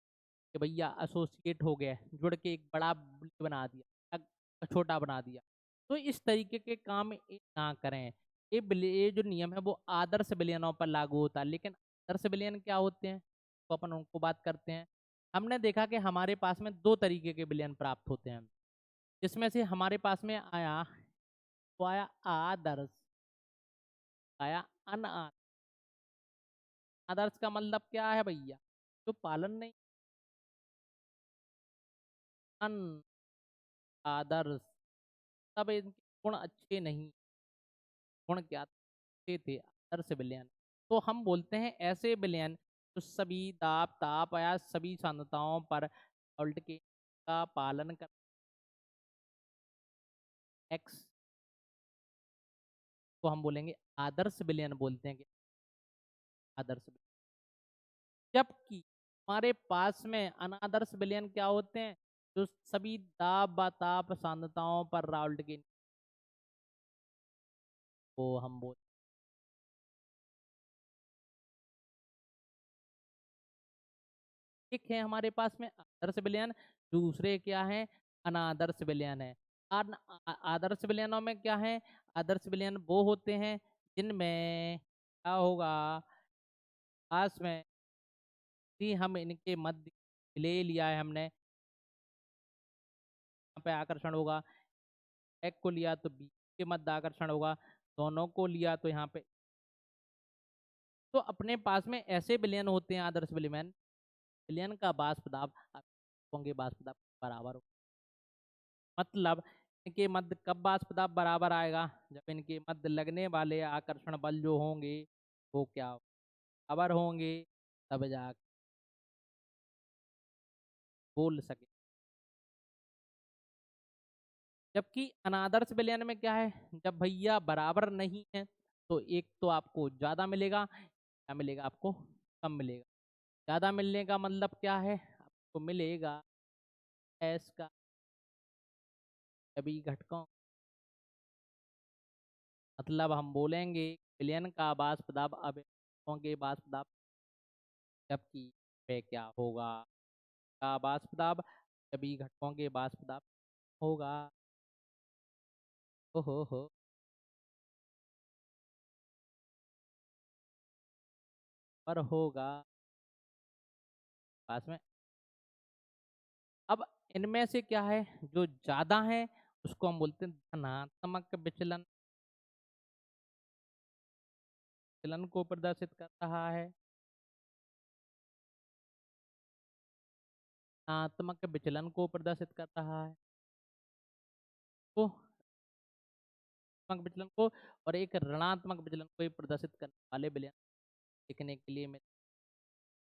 कि भैया एसोसिएट हो गया, जुड़ के एक बड़ा बना दिया या छोटा बना दिया, तो इस तरीके के काम ना करें। ये जो नियम है वो आदर्श विलयनों पर लागू होता है। लेकिन आदर्श विलयन क्या होते हैं तो अपन उनको बात करते हैं। हमने देखा कि हमारे पास में दो तरीके के विलयन प्राप्त होते हैं, जिसमें से हमारे पास में आया तो आया आदर्श, आया अनादर्श। आदर्श का मतलब क्या है भैया, जो पालन नहीं, अन आदर्श तब इनके गुण अच्छे नहीं, गुण क्या अच्छे थे, आदर्श विलयन। तो हम बोलते हैं ऐसे विलयन जो सभी दाब ताप या सभी सांद्रताओं पर उल्ट के का पालन कर एक्स को हम बोलेंगे आदर्श विलयन बोलते हैं कि आदर्श विलयन। जबकि हमारे पास में अनादर्श विलयन क्या होते हैं, जो सभी दाब ताप सांद्रताओं पर राउल्ट के को हम बोल एक है हमारे पास में आदर्श विलयन, दूसरे क्या है अनादर्श विलयन है। आदर्श विलयनों में क्या है, आदर्श विलयन वो होते हैं जिनमें क्या होगा, पास में भी हम इनके मध्य ले लिया है हमने, यहाँ पे आकर्षण होगा, एक को लिया तो बी के मध्य आकर्षण होगा, दोनों को लिया तो यहाँ पे। तो अपने पास में ऐसे विलयन होते हैं आदर्श विलयन, विलयन का बाष्प दाब होंगे बाष्प दाब बराबर हो। मतलब इनके मध्य कब वाष्प दाब बराबर आएगा, जब इनके मध्य लगने वाले आकर्षण बल जो होंगे वो क्या बराबर होंगे, तब जा बोल सके। जबकि अनादर्श विलयन में क्या है, जब भैया बराबर नहीं है तो एक तो आपको ज्यादा मिलेगा, क्या मिलेगा आपको कम मिलेगा। ज्यादा मिलने का मतलब क्या है, आपको मिलेगा एस का सभी घटकों, मतलब हम बोलेंगे विलयन का वाष्प दाब अब होंगे वाष्प दाब, जबकि पे क्या होगा का वाष्प दाब सभी घटकों के वाष्प दाब होगा। हो पर होगा पास में। अब इनमें से क्या है जो ज्यादा है उसको हम बोलते हैं धनात्मक विचलन, विचलन को प्रदर्शित कर रहा है। धनात्मक विचलन को प्रदर्शित कर रहा है, तो धनात्मक विचलन को, और एक ऋणात्मक विचलन को ही प्रदर्शित करने वाले विलयन लिखने के लिए में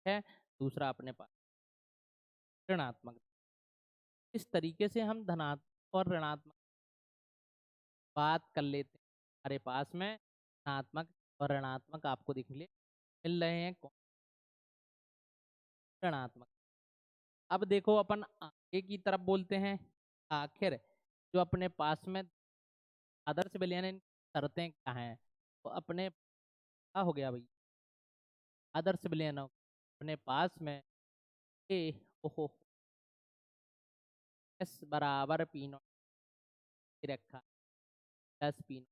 है दूसरा अपने पास ऋणात्मक। इस तरीके से हम धनात्मक और ऋणात्मक बात कर लेते हैं। हमारे पास में धनात्मक और ऋणात्मक आपको देखने लिए मिल रहे हैं, ऋणात्मक। अब देखो अपन आगे की तरफ बोलते हैं, आखिर जो अपने पास में आदर्श विलयन शर्तें क्या हैं, तो अपने क्या हो गया भाई आदर्श विलयन अपने पास में ए ओहो, एस बराबर पी नॉट रखा 10 पी।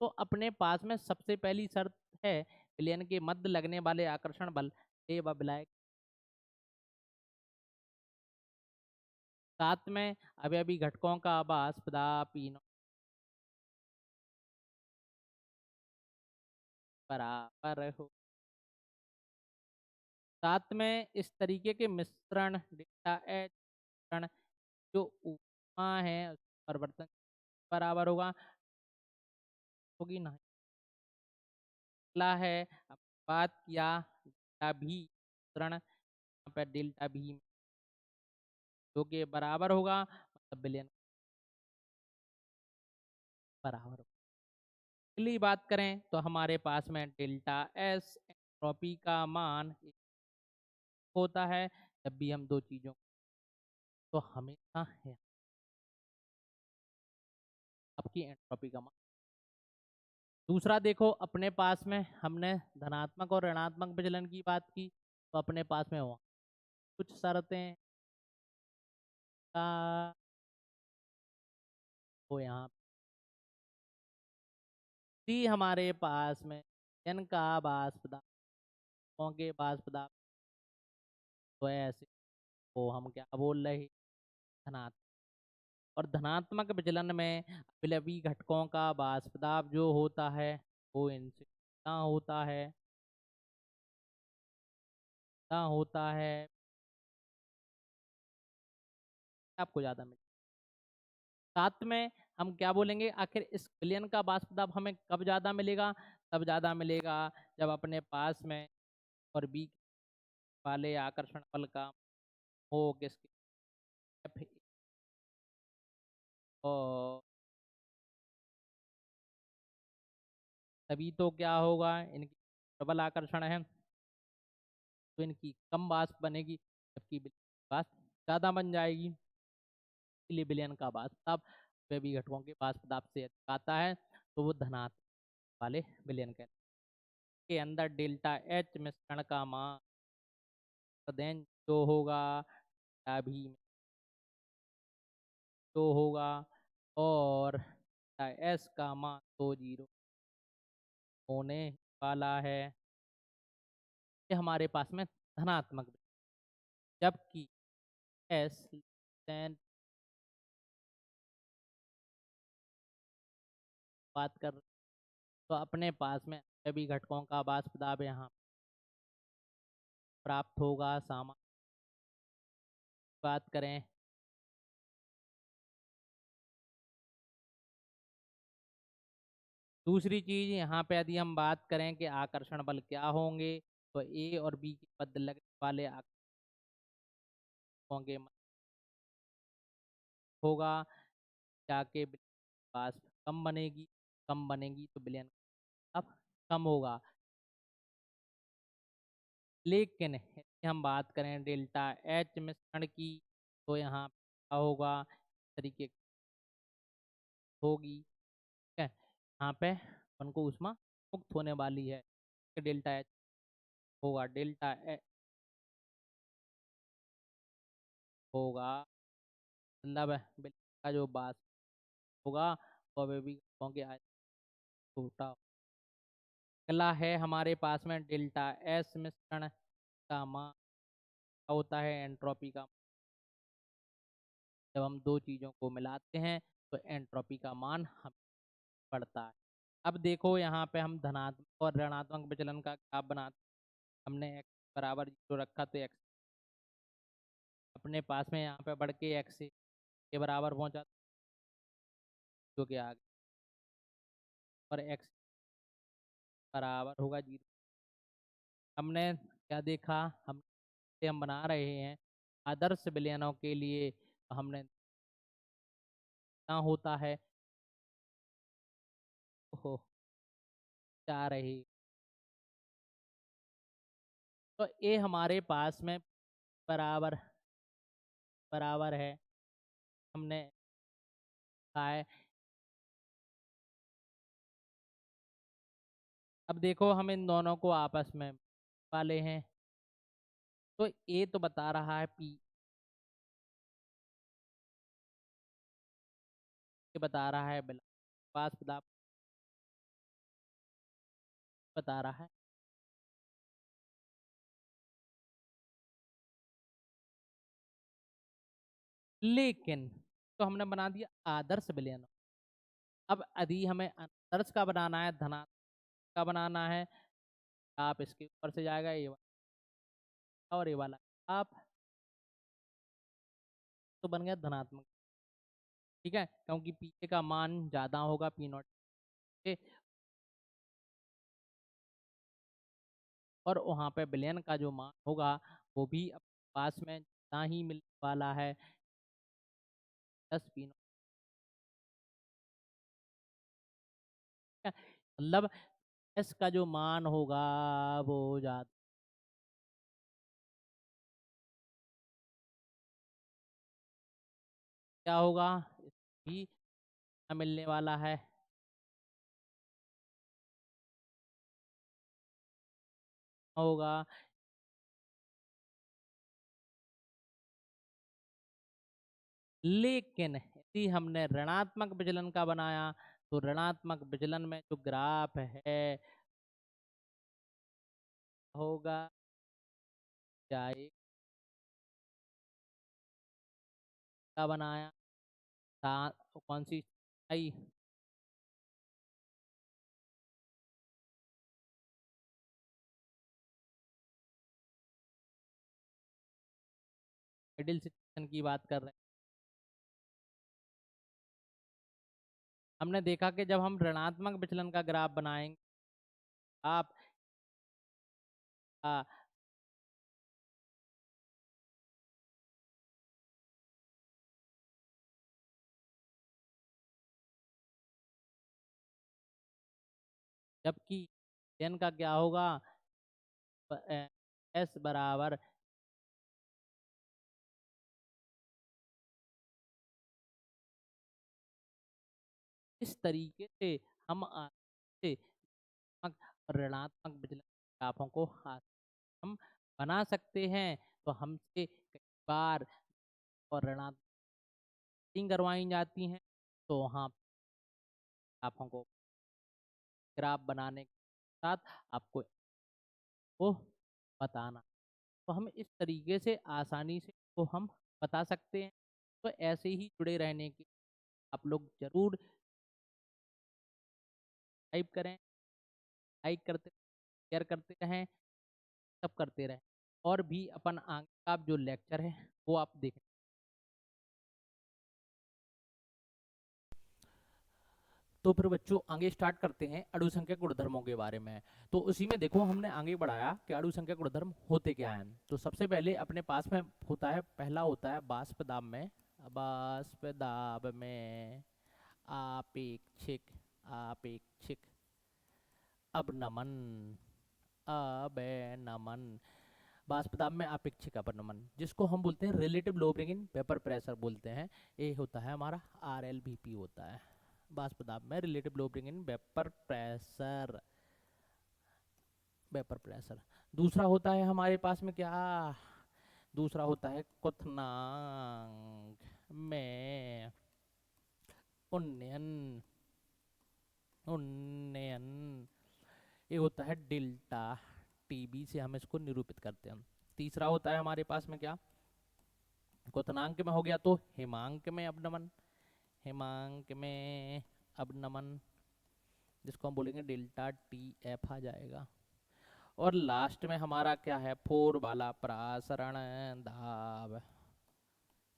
तो अपने पास में सबसे पहली शर्त है विलयन के मध्य लगने वाले आकर्षण बल ए व विलायक। साथ में अवयवी घटकों का आवास पदार्थ पी नॉट बराबर हो। साथ में इस तरीके के मिश्रण डेल्टा एच मिश्रण जो ऊष्मा है उसका परिवर्तन बराबर होगी ना। अगला है अब बात किया डेल्टा भी मिश्रण यहाँ पे डेल्टा भी जो कि बराबर होगा मतलब विलयन बराबर होगा। अगली बात करें तो हमारे पास में डेल्टा एस एंट्रोपी का मान होता है जब भी हम दो चीजों तो हमेशा है आपकी एंट्रोपी का मान। दूसरा देखो अपने पास में हमने धनात्मक और ऋणात्मक विचलन की बात की तो अपने पास में हुआ कुछ शर्तें का हो यहाँ सी हमारे पास में n का वाष्प दाब के वाष्प दाब तो ऐसे तो हम क्या बोल रहे धनात्मक और धनात्मक विचलन में अभिलवी घटकों का वाष्प दाब जो होता है वो इनसे कितना होता है आपको ज्यादा मिले। साथ में हम क्या बोलेंगे आखिर इस विलयन का वाष्प दाब हमें कब ज्यादा मिलेगा तब ज्यादा मिलेगा जब अपने पास में और बी वाले आकर्षण बल का हो किसके F और तभी तो क्या होगा इनकी प्रबल आकर्षण है तो इनकी कम वाष्प बनेगी जबकि वाष्प ज्यादा बन जाएगी। इसलिए विलयन का वाष्प दाब भी घटकों के वाष्प दाब से अधिक आता है तो वो धनात्मक वाले विलयन के अंदर डेल्टा एच मिश्रण का मान दें जो होगा अभी जो होगा और एस का मान तो 0 होने वाला है। ये हमारे पास में धनात्मक जबकि एस बात कर तो अपने पास में सभी घटकों का वाष्प दाब यहाँ प्राप्त होगा सामान्य बात करें दूसरी चीज यहाँ पे यदि हम बात करें कि आकर्षण बल क्या होंगे तो ए और बी के मध्य लगने वाले होंगे होगा जाके वाष्प कम बनेगी तो विलयन अब कम होगा। लेकिन यदि हम बात करें डेल्टा एच मिश्रण की तो यहाँ क्या होगा तरीके होगी ठीक है यहाँ पे अपन को ऊष्मा मुक्त होने वाली है डेल्टा एच होगा डेल्टा एच होगा मतलब बिजली का जो वाष्प होगा वह भी होंगे छोटा। अगला है हमारे पास में डेल्टा एस मिश्रण का मान होता है एंट्रोपी का जब हम दो चीज़ों को मिलाते हैं तो एंट्रोपी का मान हम बढ़ता है। अब देखो यहाँ पे हम धनात्मक और ऋणात्मक विचलन का ग्राफ बनाते हमने x बराबर 0 रखा तो x अपने पास में यहाँ पे बढ़ के x के बराबर पहुँचा जो कि आगे और x बराबर होगा 0। हमने क्या देखा हम बना रहे हैं आदर्श विलयनों के लिए हमने ना होता है ओहो जा रही तो ये हमारे पास में बराबर बराबर है हमने कहा है। अब देखो हम इन दोनों को आपस में वाले हैं तो ए तो बता रहा है पी, ये बता रहा है वाष्प दाब बता रहा है। लेकिन तो हमने बना दिया आदर्श विलयन। अब यदि हमें आदर्श का बनाना है, धनात्मक का बनाना है, आप इसके ऊपर से जाएगा ये वाला और ये वाला, आप तो बन गया धनात्मक। ठीक है, क्योंकि पी का मान ज्यादा होगा पी नॉट के, और वहाँ पे विलयन का जो मान होगा वो भी पास में जितना ही मिलने वाला है 10 पी नॉट। मतलब एस का जो मान होगा वो ज्यादा क्या होगा, भी मिलने वाला है होगा। लेकिन यदि हमने ऋणात्मक विचलन का बनाया तो ऋणात्मक विचलन में जो ग्राफ है होगा जाए का बनाया कौन सी आई मिडिल सिचुएशन की बात कर रहे हैं। हमने देखा कि जब हम ऋणात्मक विचलन का ग्राफ बनाएंगे आप आ, जबकि n का क्या होगा, एस बराबर इस तरीके से हम से ऋणात्मक विचलन ग्राफों को हम बना सकते हैं। तो हमसे कई बार और ऋणात्मक करवाई जाती हैं, तो वहाँ ग्राफों को ग्राफ बनाने के साथ आपको वो बताना, तो हम इस तरीके से आसानी से को हम बता सकते हैं। तो ऐसे ही जुड़े रहने की आप लोग जरूर टाइप करें, लाइक करते, शेयर करते रहें, सब करते रहें, और भी अपन आगे का जो लेक्चर है वो आप देखें। तो फिर बच्चों आगे स्टार्ट करते हैं अणु संख्या गुणधर्मों के बारे में। तो उसी में देखो हमने आगे बढ़ाया कि अणु संख्या गुणधर्म होते क्या हैं। तो सबसे पहले अपने पास में होता है, पहला होता है वाष्प दाब में, वाष्प दाब में आपेक्षिक आपेक्षिक अपनमन, अवनमन, वाष्प दाब में आपेक्षिक अपनमन, जिसको हम बोलते हैं relative lowering in vapour pressure बोलते हैं। ये होता है हमारा RLVP होता है, वाष्प दाब में relative lowering in vapour pressure, vapour pressure. दूसरा होता है हमारे पास में क्या, दूसरा होता है क्वथनांक में उन्नयन, उन्नयन, ये होता है डेल्टा टीबी से हम इसको निरूपित करते हैं। तीसरा होता है हमारे पास में क्या, क्वथनांक में हो गया तो हिमांक में अपनमन, हिमांक में अपनमन, जिसको हम बोलेंगे डेल्टा TF आ जाएगा। और लास्ट में हमारा क्या है, फोर वाला परासरण दाब,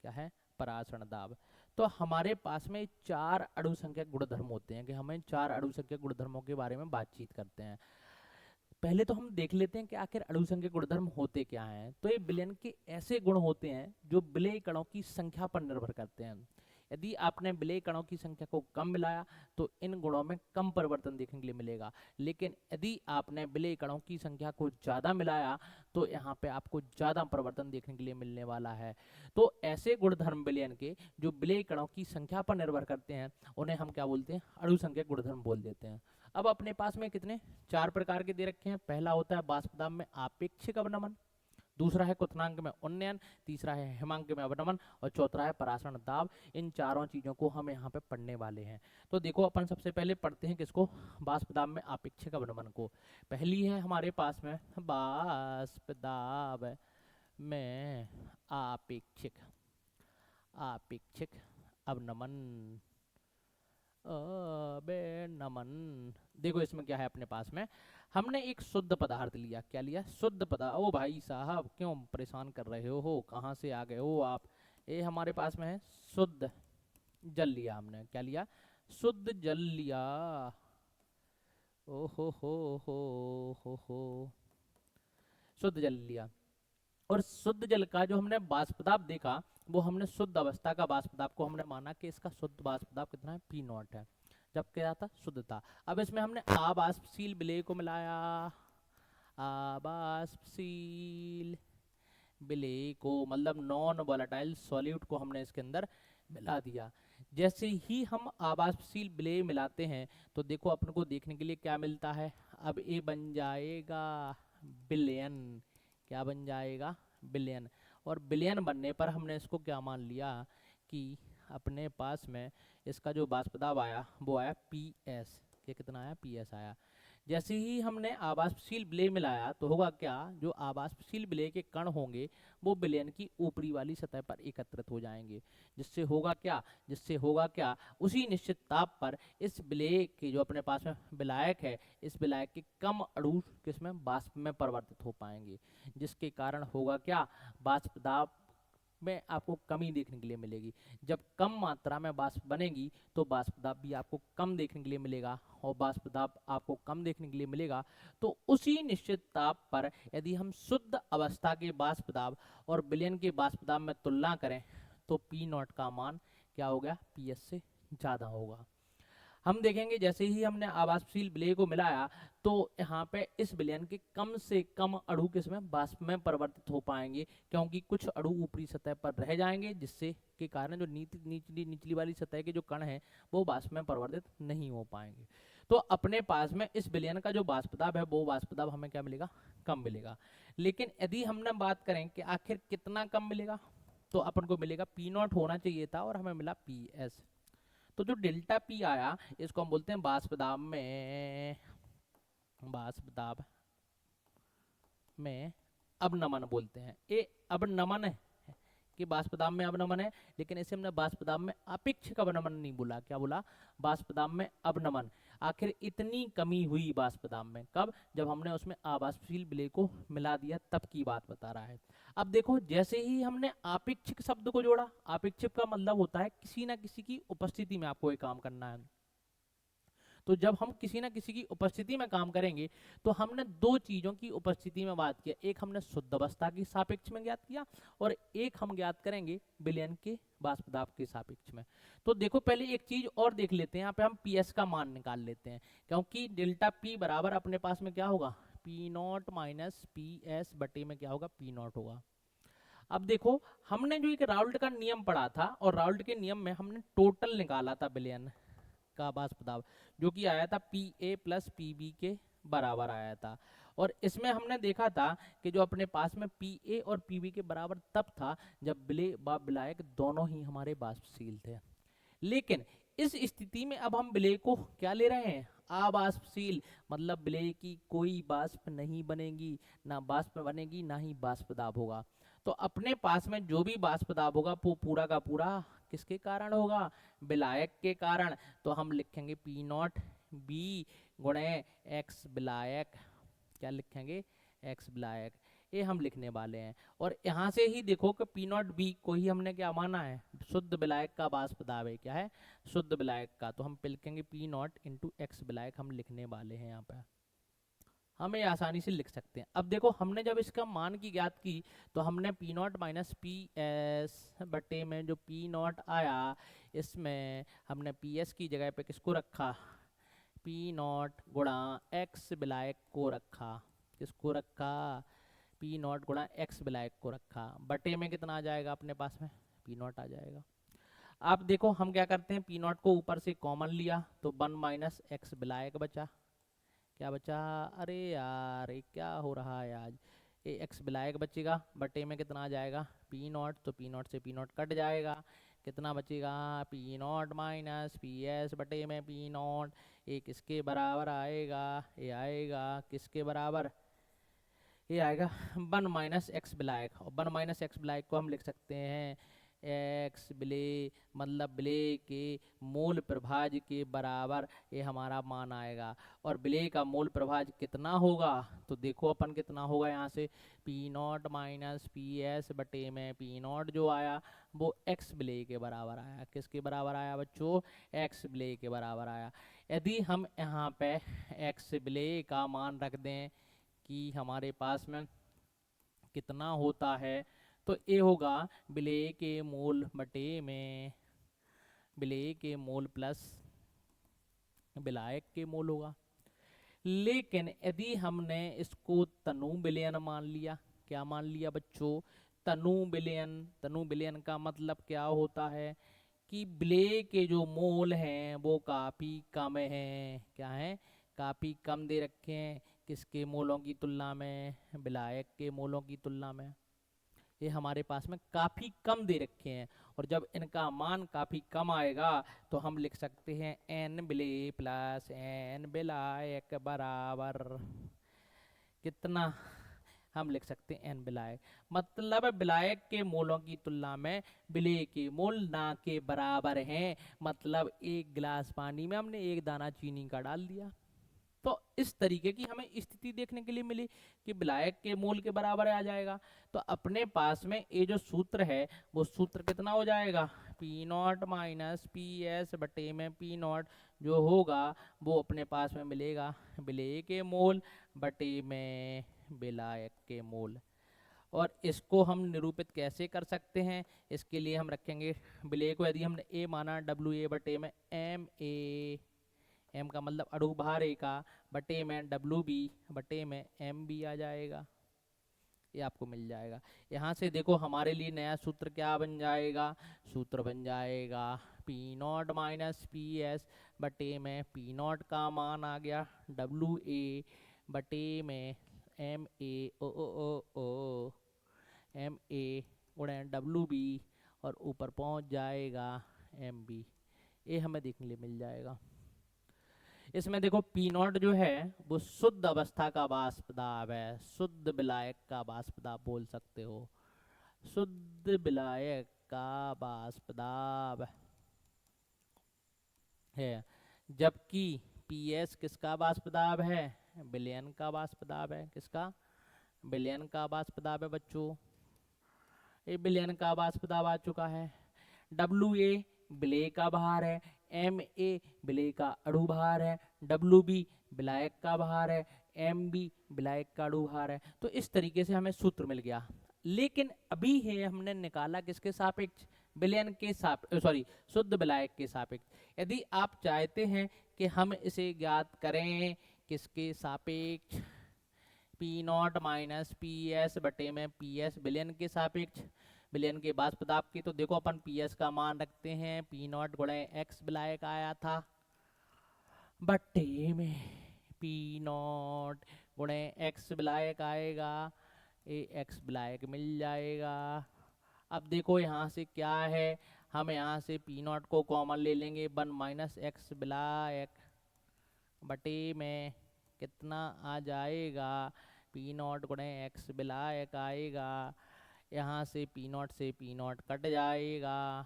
क्या है, परासरण दाब। तो हमारे पास में चार अणु संख्या गुणधर्म होते हैं कि हमें चार अणु संख्या गुणधर्मों के बारे में बातचीत करते हैं। पहले तो हम देख लेते हैं कि आखिर अणु संख्या गुणधर्म होते क्या हैं। तो ये विलयन के ऐसे गुण होते हैं जो विलेय कणों की संख्या पर निर्भर करते हैं। यदि आपने विलेय कणों की संख्या को कम मिलाया तो इन गुणों में कम परिवर्तन देखने के लिए मिलेगा, लेकिन यदि आपने विलेय कणों की संख्या को ज्यादा मिलाया तो यहाँ पे आपको ज्यादा परिवर्तन देखने के लिए मिलने वाला है। तो ऐसे गुणधर्म विलयन के जो विलेय कणों की संख्या पर निर्भर करते हैं उन्हें हम क्या बोलते हैं, अणु संख्या गुणधर्म बोल देते हैं। अब अपने पास में कितने चार प्रकार के दे रखे हैं। पहला होता है वाष्प दाब में आपेक्षिक अपनमन, दूसरा है क्वथनांक में उन्नयन, तीसरा है हिमांक में अवनमन और चौथा है परासरण दाब। इन चारों चीजों को हम यहाँ पे पढ़ने वाले हैं। तो देखो अपन सबसे पहले पढ़ते हैं किसको, वाष्प दाब में आपेक्षिक अवनमन को। पहली है हमारे पास में वाष्प दाब में आपेक्षिक अवनमन। नमन। देखो इसमें क्या है अपने पास में, हमने एक शुद्ध पदार्थ लिया। क्या लिया? शुद्ध पदार्थ। ओ भाई साहब क्यों परेशान कर रहे हो, कहाँ से आ गए हो आप? ये हमारे पास में है शुद्ध जल लिया हमने। क्या लिया? शुद्ध जल लिया। ओ हो शुद्ध जल लिया। और शुद्ध जल का जो हमने वाष्प दाब देखा, वो हमने शुद्ध अवस्था का वाष्प दाब को हमने माना कि इसका शुद्ध वाष्प दाब कितना है, पी नॉट है। जब क्या था? शुद्ध था। अब इसमें हमने अवाष्पशील विलेय को मिलाया, अवाष्पशील विलेय को मतलब नॉन वोलेटाइल सॉल्यूट को हमने इसके अंदर मिला दिया। जैसे ही हम अवाष्पशील विलेय मिलाते हैं तो देखो अपन को देखने के लिए क्या मिलता है, अब ये बन जाएगा विलयन। क्या बन जाएगा? विलयन। और विलयन बनने पर हमने इसको क्या मान लिया कि अपने पास में इसका जो वाष्प दाब आया वो आया PS। ये कितना आया? PS आया। जैसे ही हमने आवाष्पशील विलेय मिलाया तो होगा क्या, जो आवाष्पशील विलेय के कण होंगे वो विलयन की ऊपरी वाली सतह पर एकत्रित हो जाएंगे। जिससे होगा क्या, उसी निश्चित ताप पर इस विलेय के जो अपने पास में विलायक है, इस विलायक के कम अणु किसमें? वाष्प में परिवर्तित हो पाएंगे। जिसके कारण होगा क्या, वाष्प दाब में आपको कमी देखने के लिए मिलेगी। जब कम मात्रा में वाष्प बनेगी तो वाष्प दाब भी आपको कम देखने के लिए मिलेगा। और वाष्प दाब आपको कम देखने के लिए मिलेगा तो उसी निश्चित ताप पर यदि हम शुद्ध अवस्था के वाष्प दाब और विलयन के वाष्प दाब में तुलना करें तो पी नॉट का मान क्या हो गया? PS से ज्यादा होगा। हम देखेंगे जैसे ही हमने आवाष्पशील विलेय को मिलाया तो यहाँ पे इस विलयन के कम से कम अणु किसमें? वाष्प में परिवर्तित हो पाएंगे, क्योंकि कुछ अणु ऊपरी सतह पर रह जाएंगे, जिससे के कारण जो निचली वाली सतह के जो कण हैं वो वाष्प में परिवर्तित नहीं हो पाएंगे। तो अपने पास में इस विलयन का जो वाष्प दाब है वो वाष्प दाब हमें क्या मिलेगा? कम मिलेगा। लेकिन यदि हमने बात करें कि आखिर कितना कम मिलेगा, तो अपन को मिलेगा पी नॉट होना चाहिए था और हमें मिला PS। तो जो डेल्टा पी आया इसको हम बोलते हैं वाष्प दाब में अवनमन बोलते हैं। ये अवनमन है कि वाष्प दाब में अवनमन है, लेकिन इसे हमने वाष्प दाब में अपेक्षिक अवनमन नहीं बोला। क्या बोला? वाष्प दाब में अवनमन। आखिर इतनी कमी हुई वाष्प दाब में कब? जब हमने उसमें अवाष्पशील विलेय को मिला दिया, तब की बात बता रहा है। अब देखो जैसे ही हमने आपेक्षिक शब्द को जोड़ा, आपेक्षिक का मतलब होता है किसी ना किसी की उपस्थिति में आपको ये काम करना है। तो जब हम किसी ना किसी की उपस्थिति में काम करेंगे तो हमने दो चीजों की उपस्थिति में बात किया, एक हमने शुद्ध अवस्था की सापेक्ष में ज्ञात किया और एक हम ज्ञात करेंगे विलयन के वाष्प दाब के सापेक्ष में। तो देखो पहले एक चीज और देख लेते हैं, यहाँ पे हम PS का मान निकाल लेते हैं, क्योंकि डेल्टा P बराबर अपने पास में क्या होगा? P नॉट माइनस PS बटे में क्या होगा? P नॉट होगा। अब देखो हमने जो एक राउल्ट का नियम पढ़ा था और राउल्ट के नियम में हमने टोटल निकाला था विलयन का वाष्प दाब, जो कि आया था PA प्लस PB के बराबर आया था। और इसमें हमने देखा था कि जो अपने पास में PA और PB के बराबर तब था जब विलेय व विलायक दोनों ही हमारे वाष्पशील थे। लेकिन इस स्थिति में अब हम विलेय को क्या ले रहे हैं? अवाष्पशील, मतलब विलेय की कोई वाष्प नहीं बनेगी, ना वाष्प बनेगी ना ही वाष्प दाब होगा। तो अपने पास में जो भी वाष्प दाब होगा वो पूरा का पूरा किसके कारण होगा? विलायक के कारण। तो हम लिखेंगे P नॉट B गुणे X विलायक। क्या लिखेंगे? X विलायक। ये हम लिखने वाले हैं। और यहाँ से ही देखो कि P नॉट B को ही हमने क्या माना है? शुद्ध विलायक का वाष्प दाब है। क्या है? शुद्ध विलायक का। तो हम लिखेंगे P नॉट इंटू X विलायक हम लिखने वाले हैं। यहाँ पे हम ये आसानी से लिख सकते हैं। अब देखो हमने जब इसका मान की ज्ञात की तो हमने P नॉट माइनस PS बटे में जो P नॉट आया, इसमें हमने PS की जगह पे किसको रखा? P नॉट गुणा X विलायक को रखा। किसको रखा? P नॉट गुणा X विलायक को रखा। बटे में कितना आ जाएगा अपने पास में? P नॉट आ जाएगा। अब देखो हम क्या करते हैं, P नॉट को ऊपर से कॉमन लिया तो 1 माइनस X विलायक बचा। क्या बचा? अरे यार ये क्या हो रहा है आज, ए एक्स विलायक बचेगा, बटे में कितना आ जाएगा पी नॉट, तो पी नॉट से पी नॉट कट जाएगा, कितना बचेगा P not minus P S बटे में पी नॉट। ये किसके बराबर आएगा, ये आएगा किसके बराबर, ये आएगा 1 माइनस एक्स विलायक। और 1 माइनस एक्स विलायक को हम लिख सकते हैं एक्स विले मतलब विले के मूल प्रभाज्य के बराबर ये हमारा मान आएगा। और विले का मूल प्रभाज्य कितना होगा, तो देखो अपन कितना होगा यहाँ से P not minus P S बटे में पी नॉट जो आया वो एक्स विले के बराबर आया। किसके बराबर आया बच्चों, एक्स विले के बराबर आया। यदि हम यहाँ पे एक्स विले का मान रख दें कि हमारे पास में कितना होता है, तो ये होगा विले के मूल बटे में विले के मूल प्लस विलायक के मूल होगा। लेकिन यदि हमने इसको तनु विलयन मान लिया, क्या मान लिया बच्चों, तनु विलयन। तनु विलयन का मतलब क्या होता है कि विले के जो मोल हैं वो काफ़ी कम हैं। क्या है, काफ़ी कम दे रखे हैं, किसके मोलों की तुलना में, विलायक के मोलों की तुलना में। ये हमारे पास में काफ़ी कम दे रखे हैं, और जब इनका मान काफ़ी कम आएगा तो हम लिख सकते हैं एन विले प्लस एन विलायक बराबर कितना, हम लिख सकते हैं एन विलायक। मतलब विलायक के मोलों की तुलना में विले के मोल ना के बराबर हैं। मतलब एक गिलास पानी में हमने एक दाना चीनी का डाल दिया। तो इस तरीके की हमें स्थिति देखने के लिए मिली कि विलायक के मोल के बराबर आ जाएगा। तो अपने पास में ये जो सूत्र है वो सूत्र कितना हो जाएगा, P not minus P S बटे में पी नॉट जो होगा वो अपने पास में मिलेगा विले के मोल बटे में विलायक के मोल। और इसको हम निरूपित कैसे कर सकते हैं, इसके लिए हम रखेंगे विले को, यदि हमने ए माना डब्ल्यू ए बटे में एम ए, एम का मतलब अणु भार ए का, बटे में डब्ल्यू बी बटे में एम बी आ जाएगा। ये आपको मिल जाएगा। यहाँ से देखो हमारे लिए नया सूत्र क्या बन जाएगा, सूत्र बन जाएगा P not minus P S बटे में पी नॉट का मान आ गया डब्ल्यू ए बटे में M A O O O O M A उड़े डब्ल्यू बी, और ऊपर पहुँच जाएगा एम बी। ये हमें देखने लिए मिल जाएगा। इसमें देखो पी नॉट जो है वो शुद्ध अवस्था का वाष्प दाब है, शुद्ध विलायक का वाष्प दाब बोल सकते हो, शुद्ध विलायक का वाष्प दाब है। जबकि पी एस किसका वाष्प दाब है, विलयन का वाष्प दाब है। किसका, विलयन का वाष्प दाब है बच्चों, ये विलयन का वाष्प दाब आ चुका है। डब्ल्यू ए विलेय का भार है, एम ए विलेय का अणु भार है, डब्ल्यू बी विलायक का भार है, एम बी विलायक का अणु भार है। तो इस तरीके से हमें सूत्र मिल गया। लेकिन अभी है हमने निकाला किसके सापेक्ष, विलयन के सॉरी शुद्ध विलायक के सापेक्ष। यदि आप चाहते हैं कि हम इसे ज्ञात करें किसके सापेक्ष, P not minus P S बटे में पी एस विलयन के सापेक्ष, विलयन के वाष्प दाब की, तो देखो अपन पी एस का मान रखते हैं पी नॉट गुणे एक्स विलायक आया था बटे में पी नॉट गुणे एक्स विलायक आएगा, ए एक्स विलायक मिल जाएगा। अब देखो यहाँ से क्या है, हम यहाँ से पी नॉट को कॉमन ले लेंगे, 1 माइनस एक्स विलायक बटे में कितना आ जाएगा, पी नॉट गुणे एक्स विलायक आएगा। यहाँ से पी नॉट कट जाएगा,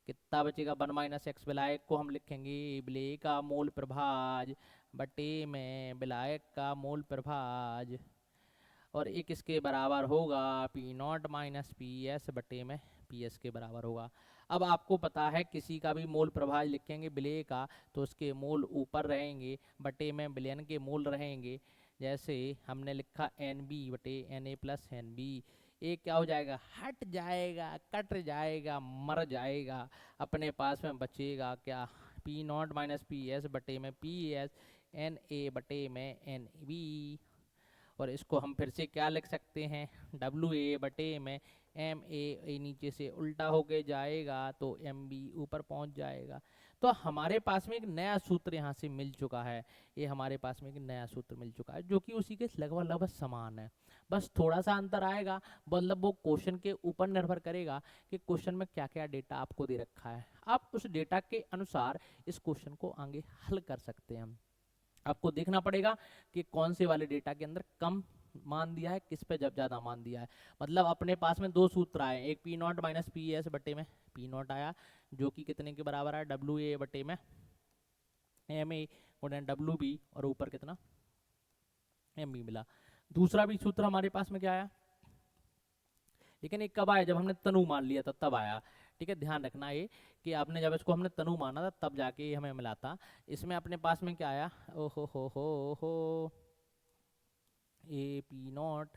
कितना बचेगा 1 माइनस एक्स विलायक को हम लिखेंगे विले का मूल प्रभाज बटे में विलायक का मूल प्रभाज, और एक इसके बराबर होगा P not minus P S बटे में पी एस के बराबर होगा। अब आपको पता है किसी का भी मूल प्रभाज लिखेंगे विलेय का तो उसके मूल ऊपर रहेंगे बटे में विलयन के मूल रहेंगे। जैसे हमने लिखा एन बी बटे N A plus N B, ये क्या हो जाएगा, हट जाएगा, कट जाएगा, मर जाएगा। अपने पास में बचेगा क्या, P not minus P S बटे में पी एस एन ए बटे में एन बी। और इसको हम फिर से क्या लिख सकते हैं, डब्ल्यू ए बटे में एम ए नीचे से उल्टा होके जाएगा तो एम बी ऊपर पहुंच जाएगा। तो हमारे पास में एक नया सूत्र यहाँ से मिल चुका है, ये हमारे पास में एक नया सूत्र मिल चुका है जो कि उसी के लगभग लगभग समान है। बस थोड़ा सा अंतर आएगा, मतलब वो क्वेश्चन के ऊपर निर्भर करेगा कि क्वेश्चन में क्या क्या डेटा आपको दे रखा है। आप उस डेटा के अनुसार इस क्वेश्चन को आगे हल कर सकते हैं। आपको देखना पड़ेगा कि कौन से वाले डेटा के अंदर कम मान दिया है, किस पे जब ज्यादा मान दिया है। मतलब अपने पास में दो सूत्र आए, एक P not minus P S बटे में पी नॉट आया, जो कि कितने के बराबर है, डब्ल्यू ए बटे में एम ए गुणा डब्ल्यू बी, और ऊपर कितना एम बी मिला। दूसरा भी सूत्र हमारे पास में क्या आया, लेकिन ये कब आया, जब हमने तनु मान लिया था तब आया। ठीक है, ध्यान रखना ये कि आपने जब इसको हमने तनु माना था तब जाके ये हमें मिला था। इसमें अपने पास में क्या आया, ओ हो ए पी नॉट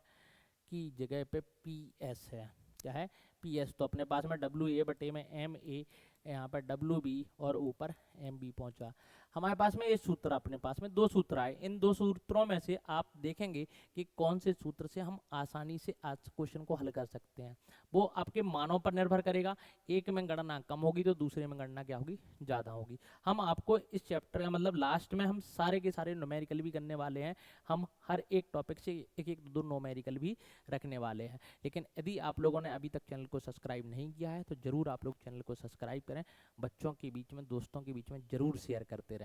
की जगह पे पी एस है। क्या है, पी एस। तो अपने पास में डब्ल्यू ए बटे में एम ए, यहाँ पर डब्ल्यू बी और ऊपर एम बी पहुंचा। हमारे पास में ये सूत्र, अपने पास में दो सूत्र आए। इन दो सूत्रों में से आप देखेंगे कि कौन से सूत्र से हम आसानी से आज क्वेश्चन को हल कर सकते हैं। वो आपके मानों पर निर्भर करेगा, एक में गणना कम होगी तो दूसरे में गणना क्या होगी, ज़्यादा होगी। हम आपको इस चैप्टर का मतलब लास्ट में हम सारे के सारे न्यूमेरिकल भी करने वाले हैं। हम हर एक टॉपिक से एक एक दो न्यूमेरिकल भी रखने वाले हैं। लेकिन यदि आप लोगों ने अभी तक चैनल को सब्सक्राइब नहीं किया है तो जरूर आप लोग चैनल को सब्सक्राइब करें, बच्चों के बीच में, दोस्तों के बीच में जरूर शेयर करते रहें।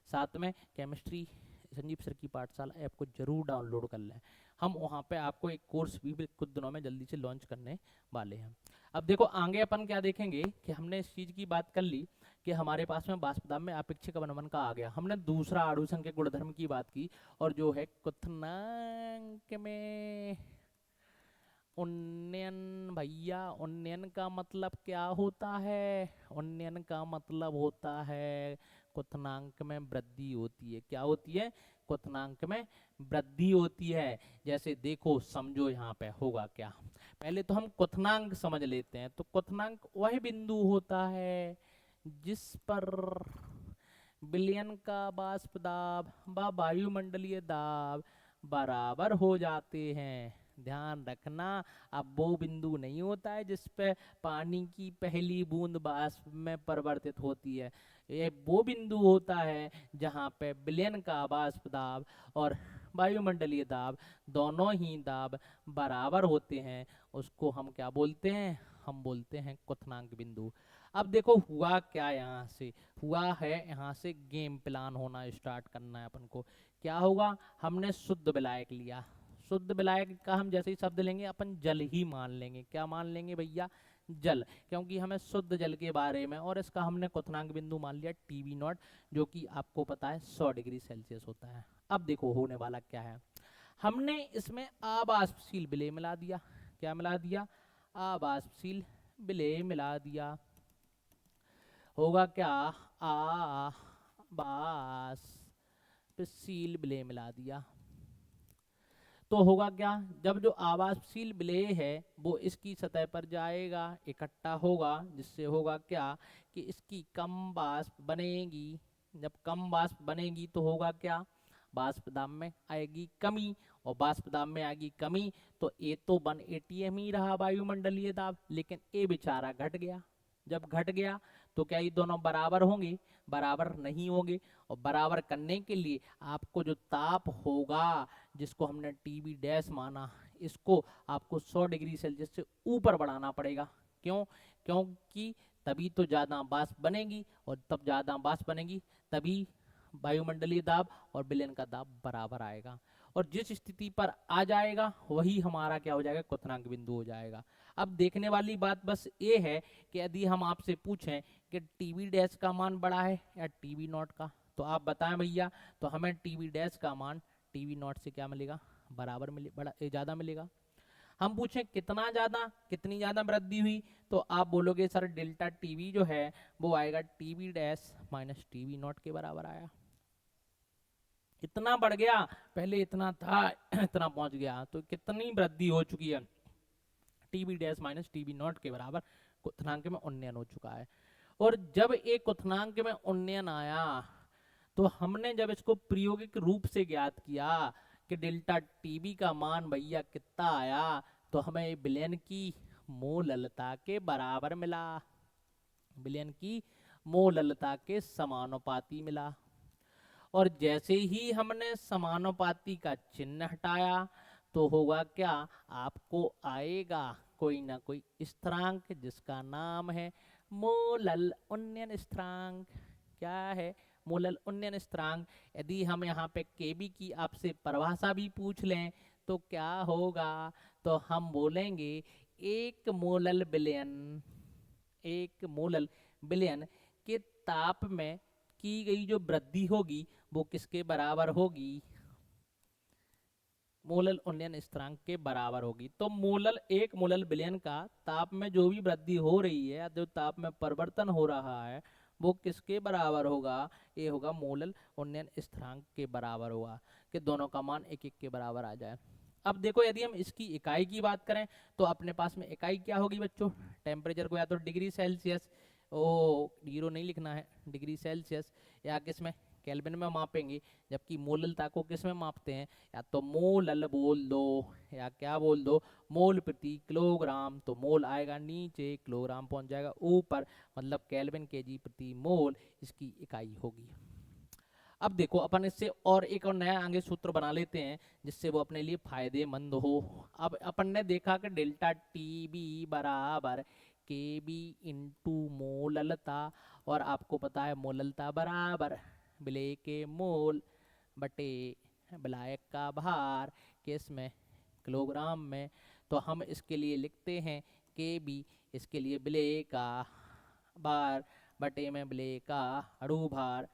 साथ में केमिस्ट्री संजीव सर की पाठशाला ऐप को जरूर डाउनलोड कर लें। हम वहाँ पे आपको एक कोर्स भी कुछ दिनों में जल्दी से लॉन्च करने वाले हैं। अब देखो आगे अपन क्या देखेंगे कि हमने इस चीज़ की बात कर ली कि हमारे पास में वाष्पदाब में अपेक्षिक अवनमन का आ गया। हमने दूसरा अणु संख्या गुणधर्म की बात की, और जो है क्वथनांक में उन्नयन। भैया उन्नयन का मतलब क्या होता है, उन्नयन का मतलब होता है क्वथनांक में वृद्धि होती है। क्या होती है, क्वथनांक में वृद्धि होती है। जैसे देखो समझो यहाँ पे होगा क्या, पहले तो हम क्वथनांक समझ लेते हैं। तो क्वथनांक वह बिंदु होता है जिस पर विलयन का वाष्प दाब व वायुमंडलीय दाब बराबर हो जाते हैं। ध्यान रखना, अब वो बिंदु नहीं होता है जिस पे पानी की पहली बूंद वाष्प में परिवर्तित होती है। ये वो बिंदु होता है जहाँ पे विलयन का वाष्प दाब और वायुमंडलीय दाब, दोनों ही दाब बराबर होते हैं। उसको हम क्या बोलते हैं, हम बोलते हैं क्वथनांक बिंदु। अब देखो हुआ क्या, यहाँ से हुआ है, यहाँ से गेम प्लान होना स्टार्ट करना है अपन को। क्या होगा, हमने शुद्ध विलायक लिया। शुद्ध विलायक का हम जैसे ही शब्द लेंगे अपन जल ही मान लेंगे। क्या मान लेंगे भैया, जल, क्योंकि हमें शुद्ध जल के बारे में, और इसका हमने क्वथनांक बिंदु मान लिया टीवी नॉट, जो कि आपको पता है 100 डिग्री सेल्सियस होता है। अब देखो होने वाला क्या है, हमने इसमें अवाष्पशील विलेय मिला दिया। क्या मिला दिया, अवाष्पशील विलेय मिला दिया। होगा क्या, आवाष्पशील विलेय मिला दिया तो होगा क्या, जब जो आवासशील विलेय है वो इसकी सतह पर जाएगा, इकट्ठा होगा, जिससे होगा क्या कि इसकी कम वाष्प बनेगी। जब कम वाष्प बनेगी तो होगा क्या, वाष्प दाब में आएगी कमी, और वाष्प दाब में आएगी कमी तो ए तो 1 atm ही रहा वायुमंडलीय दाब, लेकिन ए बेचारा घट गया। जब घट गया तो क्या ये दोनों बराबर होंगे, बराबर नहीं होंगे। और बराबर करने के लिए आपको जो ताप होगा, जिसको हमने टीबी डैश माना, इसको आपको 100 डिग्री सेल्सियस से ऊपर बढ़ाना पड़ेगा। क्यों, क्योंकि तभी तो ज़्यादा वाष्प बनेगी, और तब ज़्यादा वाष्प बनेगी तभी वायुमंडलीय दाब और विलयन का दाब बराबर आएगा। और जिस स्थिति पर आ जाएगा वही हमारा क्या हो जाएगा, क्वथनांक बिंदु हो जाएगा। अब देखने वाली बात बस ये है कि यदि हम आपसे पूछें कि टीवी डैश का मान बड़ा है या टीवी नॉट का, तो आप बताएं भैया। तो हमें टीवी डैश का मान टीवी नॉट से क्या मिलेगा, बराबर मिले, बड़ा ज़्यादा मिलेगा। हम पूछें कितना ज़्यादा, कितनी ज़्यादा वृद्धि हुई, तो आप बोलोगे सर डेल्टा टीवी जो है वो आएगा TV dash minus TV not के बराबर आया। इतना बढ़ गया, पहले इतना था इतना पहुंच गया, तो कितनी वृद्धि हो चुकी है, TB dash minus TB naught के बराबर क्वथनांक में उन्नयन हो चुका है। और जब एक क्वथनांक में उन्नयन आया तो हमने जब इसको प्रायोगिक रूप से ज्ञात किया कि डेल्टा टीबी का मान भैया कितना आया, तो हमें विलयन की मोललता के बराबर मिला, विलयन की मोललता के समानुपाती मिला। और जैसे ही हमने समानुपाती का चिन्ह हटाया तो होगा क्या, आपको आएगा कोई ना कोई स्थिरांक जिसका नाम है मोलल उन्नयन स्थिरांक। क्या है, मोलल उन्नयन स्थिरांक। यदि हम यहाँ पे केबी की आपसे परिभाषा भी पूछ लें तो क्या होगा, तो हम बोलेंगे एक मोलल विलयन, एक मोलल विलयन के ताप में की गई जो वृद्धि होगी वो किसके बराबर होगी, मोलल उन्नयन स्थिरांक के बराबर होगी। तो मोलल, एक मोलल विलयन का ताप में जो भी वृद्धि हो रही है, जो ताप में परिवर्तन हो रहा है, वो किसके बराबर होगा, ये होगा मोलल उन्नयन स्थिरांक के बराबर होगा, कि दोनों का मान एक एक के बराबर आ जाए। अब देखो यदि हम इसकी इकाई की बात करें तो अपने पास में इकाई क्या होगी बच्चों, टेम्परेचर को या तो डिग्री सेल्सियस, ओ जीरो नहीं लिखना है, डिग्री सेल्सियस, या किस में, केल्विन में मापेंगे, जबकि मोललता को किस में मापते हैं, या तो मोलल बोल दो या क्या बोल दो, मोल प्रति किलोग्राम। तो मोल आएगा नीचे, किलोग्राम पहुंच जाएगा ऊपर, मतलब केल्विन केजी प्रति मोल इसकी इकाई होगी। अब देखो अपन इससे और एक और नया आगे सूत्र बना लेते हैं जिससे वो अपने लिए फायदेमंद हो। अब अपन ने देखा कि डेल्टा टी बी बराबर के बी इंटू मोललता, और आपको पता है मोललता बराबर विलेय के मोल बटे विलायक का भार, किस में, किलोग्राम में। तो हम इसके लिए लिखते हैं के बी, इसके लिए विलेय का भार बटे में विलेय का अणु भार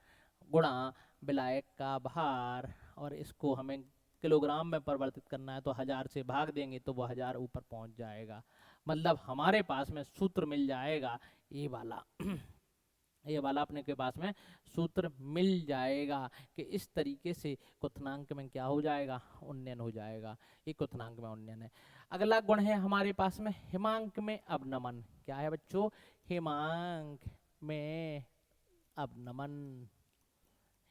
गुणा विलायक का भार, और इसको हमें किलोग्राम में परिवर्तित करना है तो 1000 से भाग देंगे तो वो 1000 ऊपर पहुंच जाएगा। मतलब हमारे पास में सूत्र मिल जाएगा ये वाला ये वाला अपने के पास में सूत्र मिल जाएगा कि इस तरीके से क्वथनांक में क्या हो जाएगा, उन्नयन हो जाएगा। ये क्वथनांक में उन्नयन है। अगला गुण है हमारे पास में हिमांक में अवनमन। क्या है बच्चों, हिमांक में अवनमन,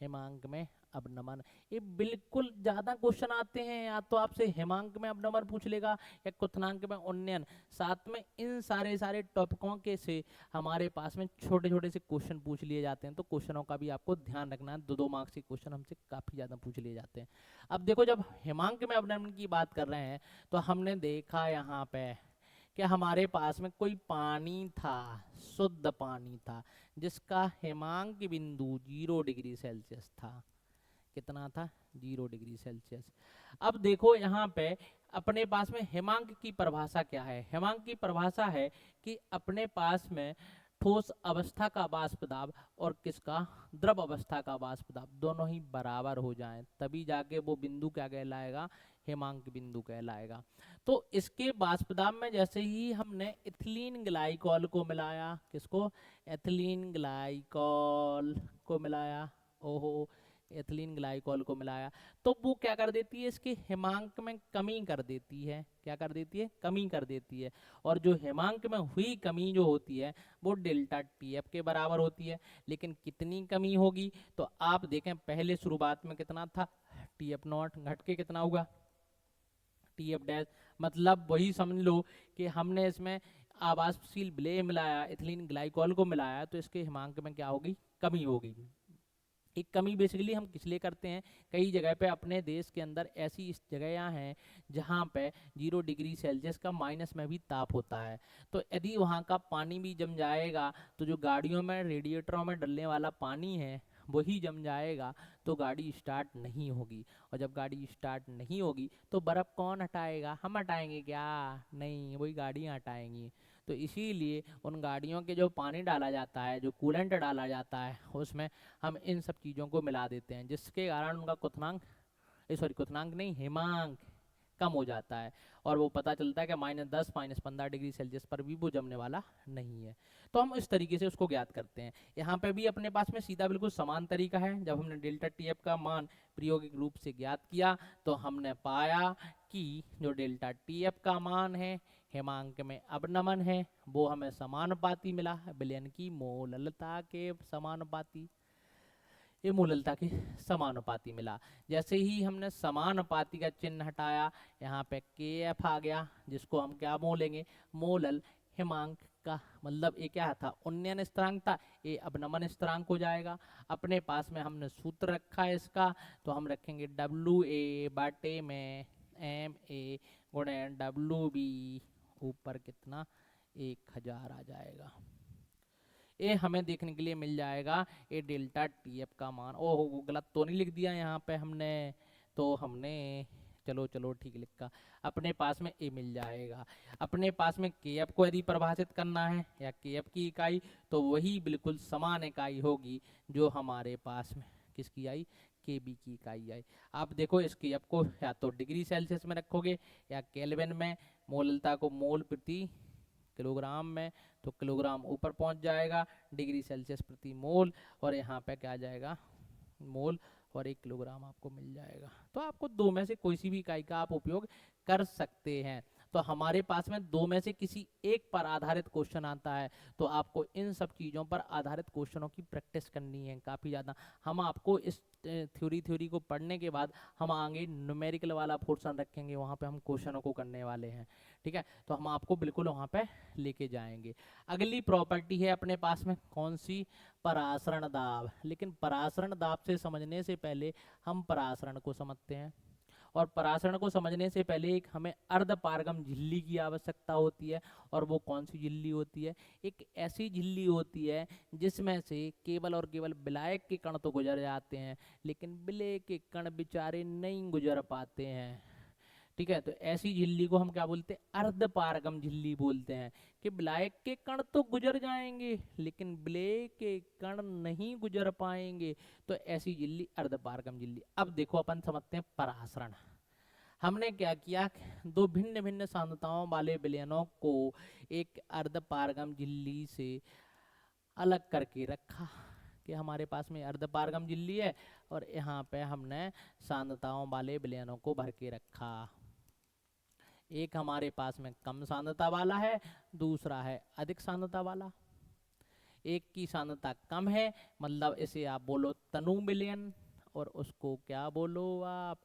हिमांक में अवनमन। ये बिल्कुल ज्यादा क्वेश्चन आते हैं, या तो आपसे हिमांक में अवनमन पूछ लेगा या क्वथनांक में उन्नयन, साथ में इन सारे टॉपिकों के से हमारे पास में छोटे छोटे से क्वेश्चन पूछ लिए जाते हैं। तो क्वेश्चनों का भी आपको ध्यान रखना है, 2-2 मार्क्स के क्वेश्चन हमसे काफी ज्यादा पूछ लिए जाते हैं। अब देखो जब हिमांक में अवनमन की बात कर रहे हैं तो हमने देखा यहाँ पे कि हमारे पास में कोई पानी था, शुद्ध पानी था, जिसका हिमांक बिंदु 0 डिग्री सेल्सियस था। कितना था, 0 डिग्री सेल्सियस। अब देखो यहाँ पे अपने पास में हिमांक की परिभाषा क्या है, हिमांक की परिभाषा है कि अपने पास में ठोस अवस्था का वाष्प दाब और किसका, द्रव अवस्था का वाष्प दाब दोनों ही बराबर हो जाएं, तभी जाके वो बिंदु क्या कहलाएगा, हिमांक बिंदु कहलाएगा। तो इसके वाष्प दाब में जैसे ही हमने इथिलीन ग्लाइकॉल को मिलाया, किसको, एथिलीन ग्लाइकॉल को मिलाया, ओहो एथिलीन ग्लाइकॉल को मिलाया, तो वो क्या कर देती है, इसके हिमांक में कमी कर देती है। क्या कर देती है, कमी कर देती है। और जो हिमांक में हुई कमी जो होती है वो डेल्टा टी एफ के बराबर होती है। लेकिन कितनी कमी होगी, तो आप देखें पहले शुरुआत में कितना था, टी एफ नॉट, घट के कितना होगा, टी एफ डैश। मतलब वही समझ लो कि हमने इसमें आवासशील विलेय मिलाया, इथिलीन ग्लाइकॉल को मिलाया, तो इसके हिमांक में क्या होगी, कमी होगी। एक कमी बेसिकली हम किस लिए करते हैं, कई जगह पे अपने देश के अंदर ऐसी इस जगह हैं जहाँ पे 0 डिग्री सेल्सियस का माइनस में भी ताप होता है। तो यदि वहाँ का पानी भी जम जाएगा तो जो गाड़ियों में रेडिएटरों में डलने वाला पानी है वही जम जाएगा, तो गाड़ी स्टार्ट नहीं होगी। और जब गाड़ी स्टार्ट नहीं होगी तो बर्फ़ कौन हटाएगा, हम हटाएंगे क्या, नहीं, वही गाड़ियाँ हटाएंगी। तो इसीलिए उन गाड़ियों के जो पानी डाला जाता है, जो कूलेंट डाला जाता है, उसमें हम इन सब चीज़ों को मिला देते हैं, जिसके कारण उनका क्वथनांक, सॉरी क्वथनांक नहीं, हिमांक कम हो जाता है। और वो पता चलता है कि -10 -15 डिग्री सेल्सियस पर भी वो जमने वाला नहीं है। तो हम इस तरीके से उसको ज्ञात करते हैं। यहाँ पे भी अपने पास में सीधा बिल्कुल समान तरीका है। जब हमने डेल्टा टी एफ का मान प्रायोगिक रूप से ज्ञात किया तो हमने पाया कि जो डेल्टा टी एफ का मान है हिमांक में अवनमन है वो हमें समानुपाती मिला, विलयन की मोललता के समानुपाती, ये मोललता के समानुपाती मिला। जैसे ही हमने समानुपाती का चिन्ह हटाया, यहाँ पे के एफ आ गया, जिसको हम क्या बोलेंगे, मोलल हिमांक का, मतलब ये क्या था, उन्नयन स्थिरांक था, ये अवनमन स्थिरांक हो जाएगा। अपने पास में हमने सूत्र रखा है इसका, तो हम रखेंगे डब्ल्यू ए बाटे में एम ए गुणे डब्ल्यू बी ऊपर कितना 1000 आ जाएगा। ये हमें देखने के लिए मिल जाएगा ये डेल्टा टी एफ का मान। ओहो गलत तो नहीं लिख दिया यहाँ पे हमने, तो हमने चलो चलो ठीक लिखा। अपने पास में ए मिल जाएगा। अपने पास में के एफ को यदि परिभाषित करना है या के एफ की इकाई, तो वही बिल्कुल समान इकाई होगी जो हमारे पास में किसकी आई, के बी की इकाई आई। आप देखो इस के एफ को या तो डिग्री सेल्सियस में रखोगे या केल्विन में, मोलता को मोल प्रति किलोग्राम में, तो किलोग्राम ऊपर पहुंच जाएगा, डिग्री सेल्सियस प्रति मोल, और यहाँ पे क्या आ जाएगा मोल, और 1 किलोग्राम आपको मिल जाएगा। तो आपको दो में से कोई सी भी इकाई का आप उपयोग कर सकते हैं। तो हमारे पास में दो में से किसी एक पर आधारित क्वेश्चन आता है, तो आपको इन सब चीज़ों पर आधारित क्वेश्चनों की प्रैक्टिस करनी है काफ़ी ज़्यादा। हम आपको इस थ्योरी को पढ़ने के बाद हम आगे न्यूमेरिकल वाला पोर्शन रखेंगे, वहाँ पे हम क्वेश्चनों को करने वाले हैं, ठीक है। तो हम आपको बिल्कुल वहाँ पे लेके जाएंगे। अगली प्रॉपर्टी है अपने पास में कौन सी, परासरण दाब। लेकिन परासरण दाब से समझने से पहले हम परासरण को समझते हैं, और परासरण को समझने से पहले एक हमें अर्धपारगम झिल्ली की आवश्यकता होती है। और वो कौन सी झिल्ली होती है, एक ऐसी झिल्ली होती है जिसमें से केवल और केवल विलायक के कण तो गुजर जाते हैं, लेकिन विलेय के कण बेचारे नहीं गुजर पाते हैं, ठीक है। तो ऐसी झिल्ली को हम क्या बोलते हैं, अर्धपारगम झिल्ली बोलते हैं, कि विलायक के कण तो गुजर जाएंगे लेकिन विलेय के कण नहीं गुजर पाएंगे, तो ऐसी झिल्ली अर्धपारगम झिल्ली। अब देखो अपन समझते हैं परासरण। हमने क्या किया, दो भिन्न भिन्न सांद्रताओं वाले विलयनों को एक अर्धपारगम झिल्ली से अलग करके रखा, कि हमारे पास में अर्धपारगम झिल्ली है और यहाँ पे हमने सांद्रताओं वाले विलयनों को भर के रखा। एक हमारे पास में कम सांद्रता वाला है, दूसरा है अधिक सांद्रता वाला। एक की सांद्रता कम है, मतलब इसे आप बोलो तनु विलयन, और उसको क्या बोलो आप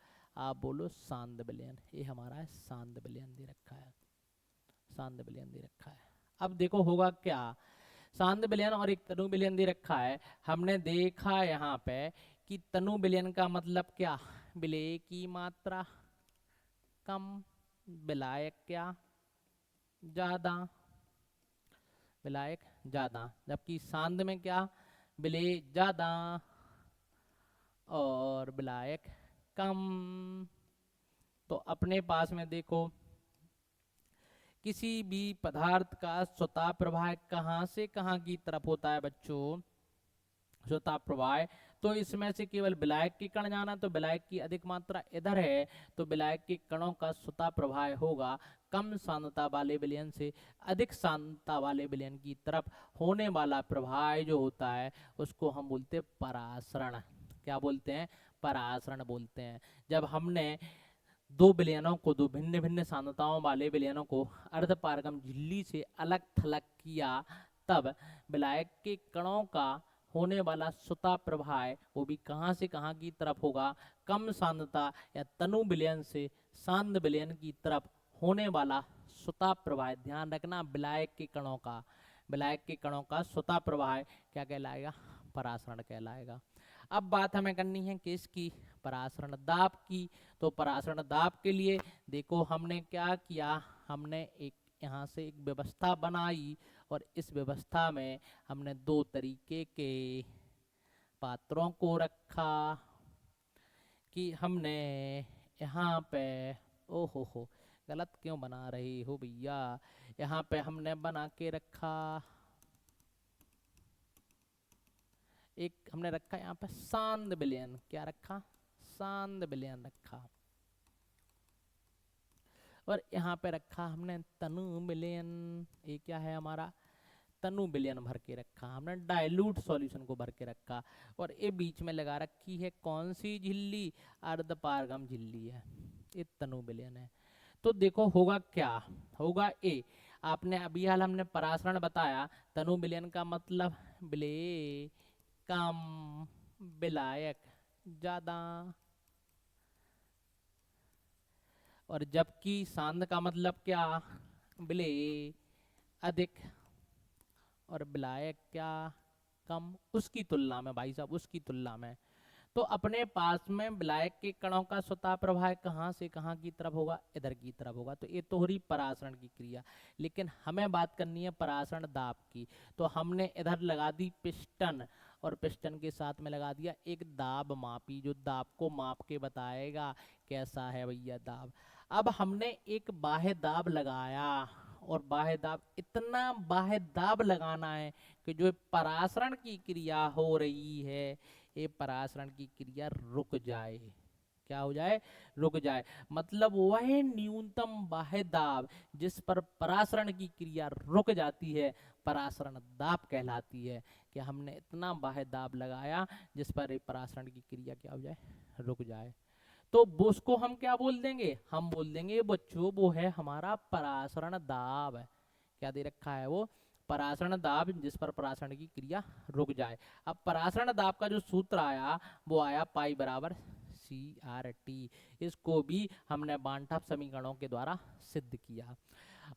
बोलो सांद्र विलयन। ये हमारा है सांद्र विलयन दे रखा है, सांद्र विलयन दे रखा है। अब देखो होगा क्या, सांद्र विलयन और एक तनु विलयन दे रखा है। हमने देखा यहाँ पे कि तनु विलयन का मतलब क्या, विलेय की मात्रा कम, विलायक क्या ज्यादा, विलायक ज्यादा, जबकि सांद्र में क्या, विलेय ज्यादा और विलायक कम। तो अपने पास में देखो किसी भी पदार्थ का स्वतः प्रवाह कहाँ से कहाँ की तरफ होता है बच्चों, स्वतः प्रवाह, तो इसमें से केवल विलायक के कण जाना, तो विलायक की अधिक मात्रा इधर है, तो विलायक के कणों का स्वतः प्रवाह होगा कम सांद्रता वाले विलयन से अधिक सांद्रता वाले विलयन की तरफ होने वाला प्रवाह जो होता है उसको हम बोलते हैं परासरण। क्या बोलते हैं, परासरण बोलते हैं। जब हमने दो विलयनों को, दो भिन्न भिन्न सांद्रताओं वाले विलयनों को अर्धपारगम झिल्ली से अलग थलग किया, तब विलायक के कणों का होने वाला स्वतः प्रवाह वो भी कहाँ से कहाँ की तरफ होगा, कम सांद्रता या तनु विलयन से सांद्र विलयन की तरफ होने वाला स्वतः प्रवाह। ध्यान रखना विलायक के कणों का, विलायक के कणों का स्वतः प्रवाह क्या कहलाएगा, परासरण कहलाएगा। अब बात हमें करनी है किसकी, परासरण दाब की। तो परासरण दाब के लिए देखो हमने क्या किया, हमने एक यहाँ से एक व्यवस्था बनाई, और इस व्यवस्था में हमने दो तरीके के पात्रों को रखा, कि हमने यहाँ पे, ओहो हो गलत क्यों बना रही हो भैया, यहाँ पे हमने बना के रखा, एक हमने रखा यहाँ पे सांद्र विलयन। क्या रखा, सांद्र विलयन रखा। और यहाँ पे रखा हमने तनु विलयन। ये क्या है हमारा, तनु विलयन भर के रखा हमने, डाइल्यूट सॉल्यूशन को भर के रखा। और ये बीच में लगा रखी है कौन सी झिल्ली, अर्धपारगम झिल्ली है, ये तनु विलयन है। तो देखो होगा क्या, होगा ए, आपने अभी हाल हमने परासरण बताया, तनु विलयन का मतलब विलेय कम, विलायक ज्यादा, और जबकि सांद्र का मतलब क्या, विलेय अधिक और विलायक क्या कम, उसकी तुलना में भाई साहब, उसकी तुलना में। तो अपने पास में विलायक के कणों का स्वतः प्रवाह कहाँ से कहाँ की तरफ होगा, इधर की तरफ होगा। तो ये तो हो रही परासरण की क्रिया, लेकिन हमें बात करनी है परासरण दाब की। तो हमने इधर लगा दी पिस्टन, और पिस्टन के साथ में लगा दिया एक दाब मापी, जो दाब को माप के बताएगा कैसा है भैया दाब। अब हमने एक बाह्य दाब लगाया, और बाह्य दाब, इतना बाह्य दाब लगाना है कि जो परासरण की क्रिया हो रही है, ये परासरण की क्रिया रुक जाए। क्या हो जाए, रुक जाए। मतलब वह न्यूनतम बाह्य दाब जिस पर परासरण की क्रिया रुक जाती है, परासरण दाब कहलाती है। कि हमने इतना बाह्य दाब लगाया जिस पर ये परासरण की क्रिया क्या हो जाए, रुक जाए। तो वो उसको हम क्या बोल देंगे, हम बोल देंगे बच्चों वो है हमारा परासरण दाब। क्या दे रखा है, वो परासरण दाब जिस पर परासरण की क्रिया रुक जाए। अब परासरण दाब का जो सूत्र आया वो आया पाई बराबर CRT। इसको भी हमने बांटफ समीकरणों के द्वारा सिद्ध किया।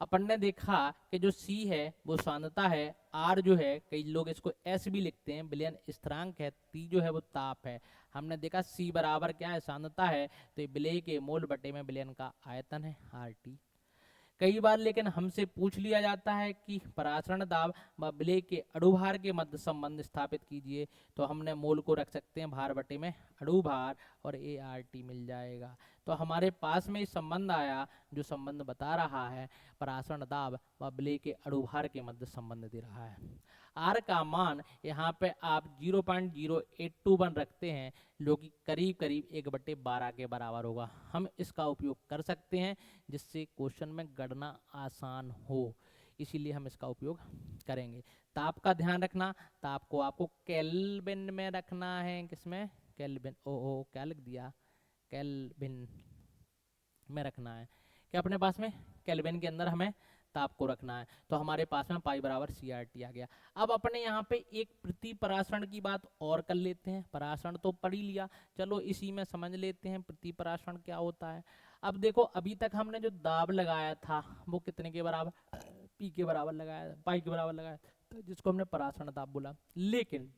अपन ने देखा कि जो C है वो सांद्रता है, R जो है कई लोग इसको S भी लिखते हैं, विलयन स्थिरांक है, T जो है वो ताप है। हमने देखा C बराबर क्या है, सांद्रता है, तो ये विलेय के मोल बटे में विलयन का आयतन है RT। कई बार लेकिन हमसे पूछ लिया जाता है कि परासरण दाब व विलेय के अणुभार के मध्य संबंध स्थापित कीजिए। तो हमने मोल को रख सकते हैं भार बटे में अणुभार, और ART मिल जाएगा। तो हमारे पास में संबंध आया जो संबंध बता रहा है परासरण दाब व विलेय के अणुभार के मध्य संबंध दे रहा है। आर का मान यहाँ पे आप 0.0821 रखते हैं, जो कि करीब करीब 1/12 के बराबर होगा। हम इसका उपयोग कर सकते हैं जिससे क्वेश्चन में गणना आसान हो, इसीलिए हम इसका उपयोग करेंगे। ताप का ध्यान रखना, ताप को आपको केल्विन में रखना है। किसमें, केल्विन, ओ क्या लिख दिया, केल्विन में रखना है। क्या अपने पास में केल्विन के अंदर हमें ताप को रखना है। तो हमारे पास में पाई बराबर CRT आ गया। अब अपने यहाँ पे एक प्रति परासरण की बात और कर लेते हैं। परासरण तो पढ़ ही लिया, चलो इसी में समझ लेते हैं प्रति परासरण क्या होता है। अब देखो अभी तक हमने जो दाब लगाया था वो कितने के बराबर, P के बराबर लगाया, पाई के बराबर लगाया था, जिसको हमने परासरण दाब बोला। लेकिन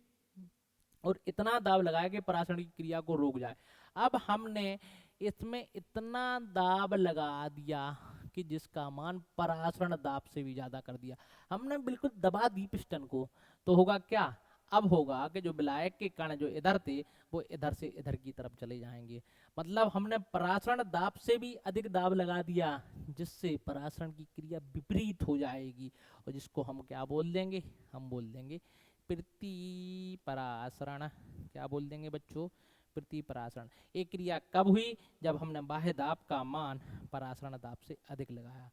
और इतना दाब लगाया कि परासरण की क्रिया को रोक जाए। अब हमने इसमें इतना दाब लगा दिया कि जिसका मान परासरण दाब से भी ज्यादा कर दिया, हमने बिल्कुल दबा दी पिस्टन को। तो होगा क्या, अब होगा कि जो विलायक के कण जो इधर थे वो इधर से इधर की तरफ चले जाएंगे। मतलब हमने परासरण दाब से भी अधिक दाब लगा दिया, जिससे परासरण की क्रिया विपरीत हो जाएगी, और जिसको हम क्या बोल देंगे, हम बोल देंगे प्रति परासरण। क्या बोल देंगे बच्चों, प्रति परासरण। एक क्रिया कब हुई, जब हमने बाह्य दाब का मान परासरण दाब से अधिक लगाया।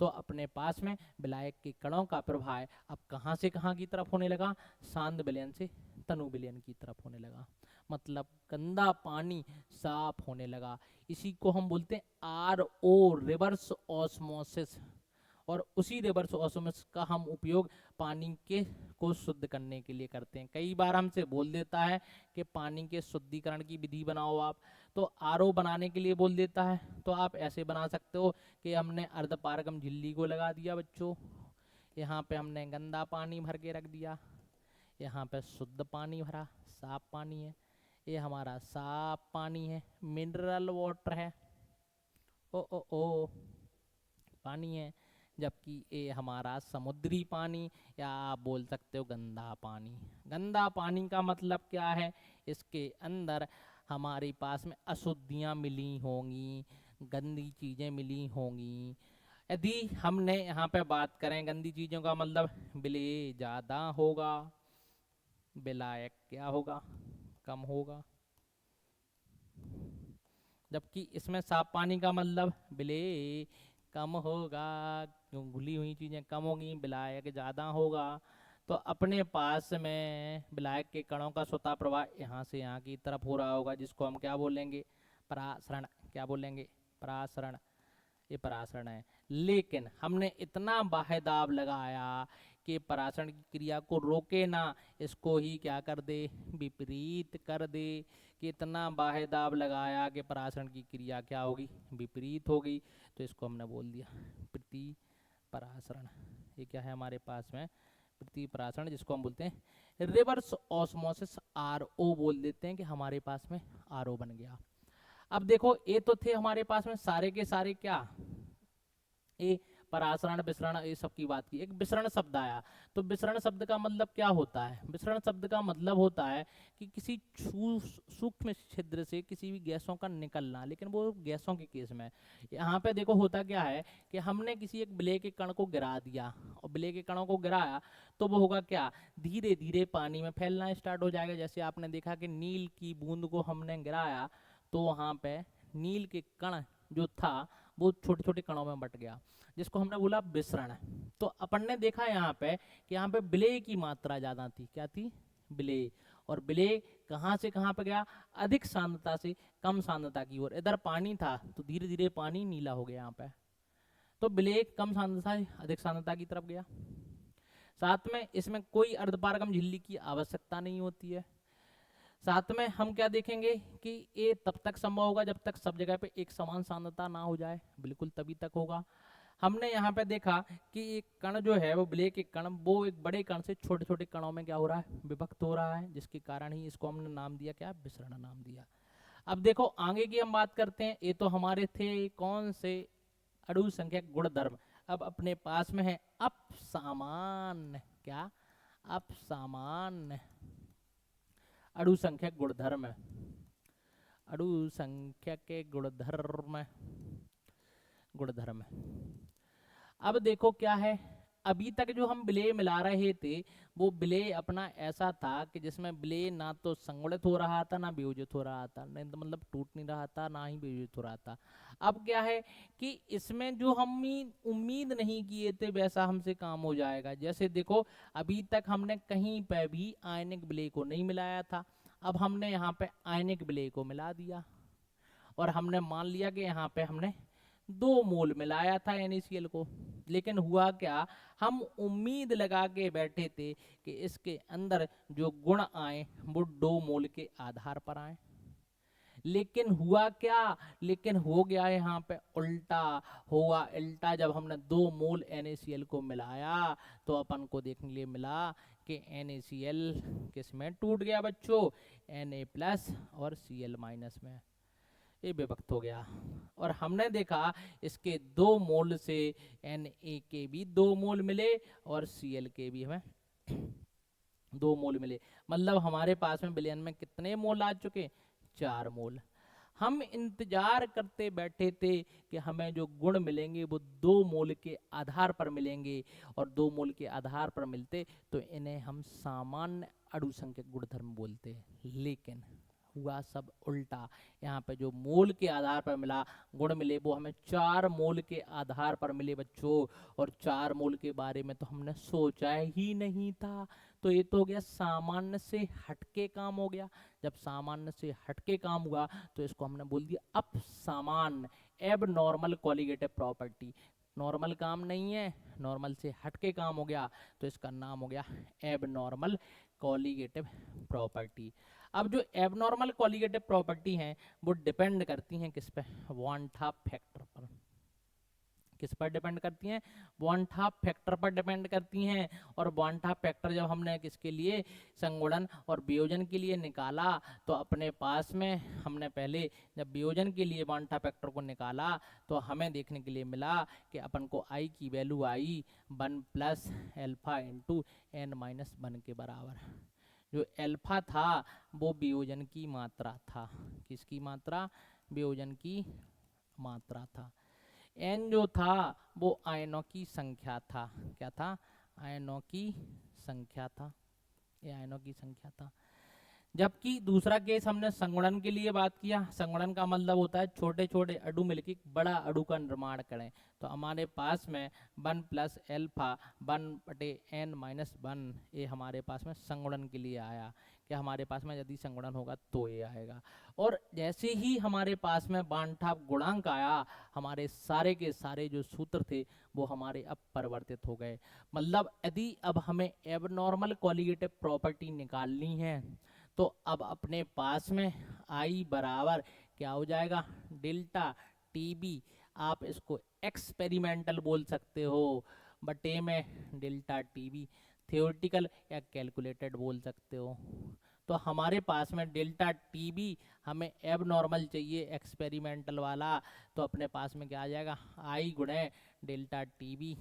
तो अपने पास में विलायक के कणों का प्रवाह अब कहाँ से कहाँ की तरफ होने लगा, सांद्र विलयन से तनु विलयन की तरफ होने लगा। मतलब गंदा पानी साफ होने लगा। इसी को हम बोलते हैं RO, रिवर्स ऑस्मोसिस। और उसी रिवर्स ऑस्मोसिस का हम उपयोग पानी के को शुद्ध करने के लिए करते हैं। कई बार हमसे बोल देता है कि पानी के शुद्धिकरण की विधि बनाओ आप, तो RO बनाने के लिए बोल देता है। तो आप ऐसे बना सकते हो कि हमने अर्धपारगम झिल्ली को लगा दिया बच्चों, यहाँ पे हमने गंदा पानी भर के रख दिया, यहाँ पे शुद्ध पानी भरा, साफ पानी है, ये हमारा साफ पानी है, मिनरल वाटर है, ओ पानी है। जबकि ये हमारा समुद्री पानी, या आप बोल सकते हो गंदा पानी। गंदा पानी का मतलब क्या है, इसके अंदर हमारे पास में अशुद्धियाँ मिली होंगी, गंदी चीज़ें मिली होंगी। यदि हमने यहाँ पे बात करें गंदी चीज़ों का मतलब, विलेय ज़्यादा होगा, विलायक क्या होगा, कम होगा। जबकि इसमें साफ पानी का मतलब विलेय कम होगा, क्यों घुली हुई चीज़ें कम होंगी, विलायक ज़्यादा होगा। तो अपने पास में विलायक के कणों का स्वतः प्रवाह यहाँ से यहाँ की तरफ हो रहा होगा, जिसको हम क्या बोलेंगे, परासरण। क्या बोलेंगे, परासरण। ये परासरण है। लेकिन हमने इतना बाह्य दाब लगाया कि परासरण की क्रिया को रोके ना, इसको ही क्या कर दे, विपरीत कर दे। कि इतना बाह्य दाब लगाया कि परासरण की क्रिया क्या होगी, विपरीत हो गई। तो इसको हमने बोल दिया प्रति परासरण। ये क्या है हमारे पास में, प्रतिपरासरण, जिसको हम बोलते हैं रिवर्स ऑस्मोसिस, RO बोल देते हैं कि हमारे पास में RO बन गया। अब देखो ये तो थे हमारे पास में सारे के सारे क्या, ये परासरण विसरण ये सब की बात की। एक विसरण शब्द आया, तो विसरण शब्द का मतलब क्या होता है? विसरण शब्द का मतलब होता है कि किसी सूक्ष्म छिद्र से किसी भी गैसों का निकलना, लेकिन वो गैसों के केस में। यहाँ पे देखो होता क्या है कि हमने किसी एक विलेय के कण को गिरा दिया, और विलेय के कणों को गिराया तो वो होगा क्या, धीरे धीरे पानी में फैलना स्टार्ट हो जाएगा। जैसे आपने देखा कि नील की बूंद को हमने गिराया तो वहाँ पे नील के कण जो था वो छोटे छोटे कणों में बट गया, जिसको हमने बोला विसरण। तो अपन ने देखा यहाँ पे कि यहाँ पे विलेय की मात्रा ज्यादा थी। क्या थी? विलेय। और विलेय कहाँ से कहाँ पे गया? अधिक सांद्रता से कम सांद्रता की ओर। इधर पानी था तो धीरे धीरे पानी नीला हो गया यहाँ पे, तो विलेय कम सांद्रता से अधिक सांद्रता की तरफ गया। साथ में इसमें कोई अर्धपारगम झिल्ली की आवश्यकता नहीं होती है। साथ में हम क्या देखेंगे कि ये तब तक संभव होगा जब तक सब जगह पे एक समान सांद्रता ना हो जाए, बिल्कुल तभी तक होगा। हमने यहाँ पे देखा कि एक कण जो है वो विलेय के कण, वो एक बड़े कण से छोटे छोटे कणों में क्या हो रहा है, विभक्त हो रहा है, जिसके कारण ही इसको हमने नाम दिया क्या, विसरण नाम दिया। अब देखो आगे की हम बात करते हैं। ये तो हमारे थे कौन से, अणु संख्या गुणधर्म। अब अपने पास में है अपसामान्य, क्या, अपसामान्य अणु संख्या गुणधर्म, अणु संख्या के गुणधर्म, गुणधर्म। अब देखो क्या है, अभी तक जो हम विलेय मिला रहे थे वो विलेय अपना ऐसा था कि जिसमें विलेय ना तो संगुणित हो रहा था ना वियोजित हो रहा था, नहीं तो मतलब टूट नहीं रहा था ना ही वियोजित हो रहा था। अब क्या है कि इसमें जो हम उम्मीद नहीं किए थे वैसा हमसे काम हो जाएगा। जैसे देखो अभी तक हमने कहीं पे भी आयनिक विलेय को नहीं मिलाया था, अब हमने यहाँ पे आयनिक विलेय को मिला दिया, और हमने मान लिया कि यहाँ पे हमने 2 मोल मिलाया था NaCl को। लेकिन हुआ क्या, हम उम्मीद लगा के बैठे थे कि इसके अंदर जो गुण आए वो 2 मोल के आधार पर आए, लेकिन हुआ क्या, लेकिन हो गया यहाँ पे उल्टा। हुआ उल्टा, जब हमने 2 मोल NaCl को मिलाया तो अपन को देखने के लिए मिला कि NaCl किस में टूट गया बच्चों, Na+ और Cl- में, ये विभक्त हो गया। और हमने देखा इसके 2 मोल से Na के भी 2 मोल मिले और Cl के भी हमें 2 मोल मिले। मतलब हमारे पास में विलयन में कितने मोल आ चुके, 4 मोल। हम इंतजार करते बैठे थे कि हमें जो गुण मिलेंगे वो 2 मोल के आधार पर मिलेंगे, और 2 मोल के आधार पर मिलते तो इन्हें हम सामान्य अणु संख्यक गुणधर्म बोलते। लेकिन हुआ सब उल्टा। यहाँ पे जो मोल के आधार पर मिला, गुण मिले, वो हमें 4 मोल के आधार पर मिले बच्चों, और 4 मोल के बारे में तो हमने सोचा ही नहीं था। तो ये तो हो गया सामान्य से हटके काम हो गया। जब सामान्य से हटके काम हुआ तो इसको हमने बोल दिया अपसामान्य, एब नॉर्मल कॉलिगेटिव प्रॉपर्टी। नॉर्मल काम नहीं है, नॉर्मल से हटके काम हो गया, तो इसका नाम हो गया एब नॉर्मल कॉलिगेटिव प्रॉपर्टी। अब जो एबनॉर्मल कॉलिगेटिव प्रॉपर्टी हैं वो डिपेंड करती हैं किस पे, वन हाफ फैक्टर पर। किस पर डिपेंड करती हैं, वन हाफ फैक्टर पर डिपेंड करती हैं। और वन हाफ फैक्टर जब हमने किसके लिए, संगुणन और वियोजन के लिए निकाला, तो अपने पास में हमने पहले जब वियोजन के लिए वन हाफ फैक्टर को निकाला तो हमें देखने के लिए मिला कि अपन को आई की वैल्यू आई 1 + अल्फा × n-1 के बराबर। जो अल्फा था वो वियोजन की मात्रा था। किसकी मात्रा, वियोजन की मात्रा था। एन जो था वो आयनों की संख्या था। क्या था, आयनों की संख्या था, ये आयनों की संख्या था। जबकि दूसरा केस हमने संगुणन के लिए बात किया। संगुणन का मतलब होता है छोटे छोटे अणु मिलकर बड़ा अणु का निर्माण करें। तो हमारे पास में 1 + अल्फा 1/n-1 ये हमारे पास में संगुणन के लिए आया कि हमारे पास में यदि संगुणन होगा तो ये आएगा। और जैसे ही हमारे पास में बांठाप गुणांक आया, हमारे सारे के सारे जो सूत्र थे वो हमारे अब परिवर्तित हो गए। मतलब यदि अब हमें एबनॉर्मल कॉलिगेटिव प्रॉपर्टी निकालनी है तो अब अपने पास में आई बराबर क्या हो जाएगा, डेल्टा TB। आप इसको एक्सपेरिमेंटल बोल सकते हो, बटे में डेल्टा TB। थियोरेटिकल या कैलकुलेटेड बोल सकते हो। तो हमारे पास में डेल्टा टी बी हमें एब नॉर्मल चाहिए एक्सपेरिमेंटल वाला, तो अपने पास में क्या आ जाएगा, आई गुणे डेल्टा टी बी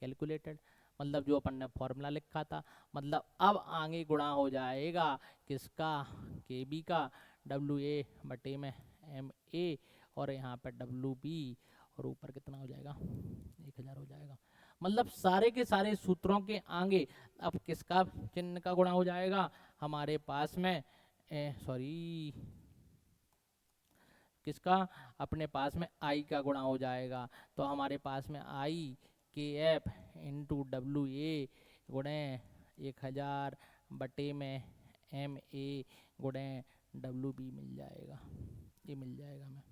कैलकुलेटेड, मतलब जो अपन ने फॉर्मूला लिखा था। मतलब अब आगे गुणा हो जाएगा किसका, के बी का, डब्ल्यू ए बटे में एम ए, और यहाँ पर डब्ल्यू बी, और ऊपर कितना हो जाएगा, 1000 हो जाएगा। मतलब सारे के सारे सूत्रों के आगे अब किसका चिन्ह का गुणा हो जाएगा, हमारे पास में सॉरी किसका, अपने पास में आई का गुणा हो जाएगा। तो हमारे पास में आई के एफ इंटू डब्ल्यू ए गुणे 1000 बटे में एम ए गुणे डब्ल्यू बी मिल जाएगा, ये मिल जाएगा हमें।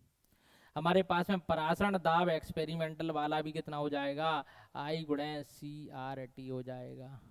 हमारे पास में परासरण दाब एक्सपेरिमेंटल वाला भी कितना हो जाएगा, आई गुणे सी आर टी हो जाएगा,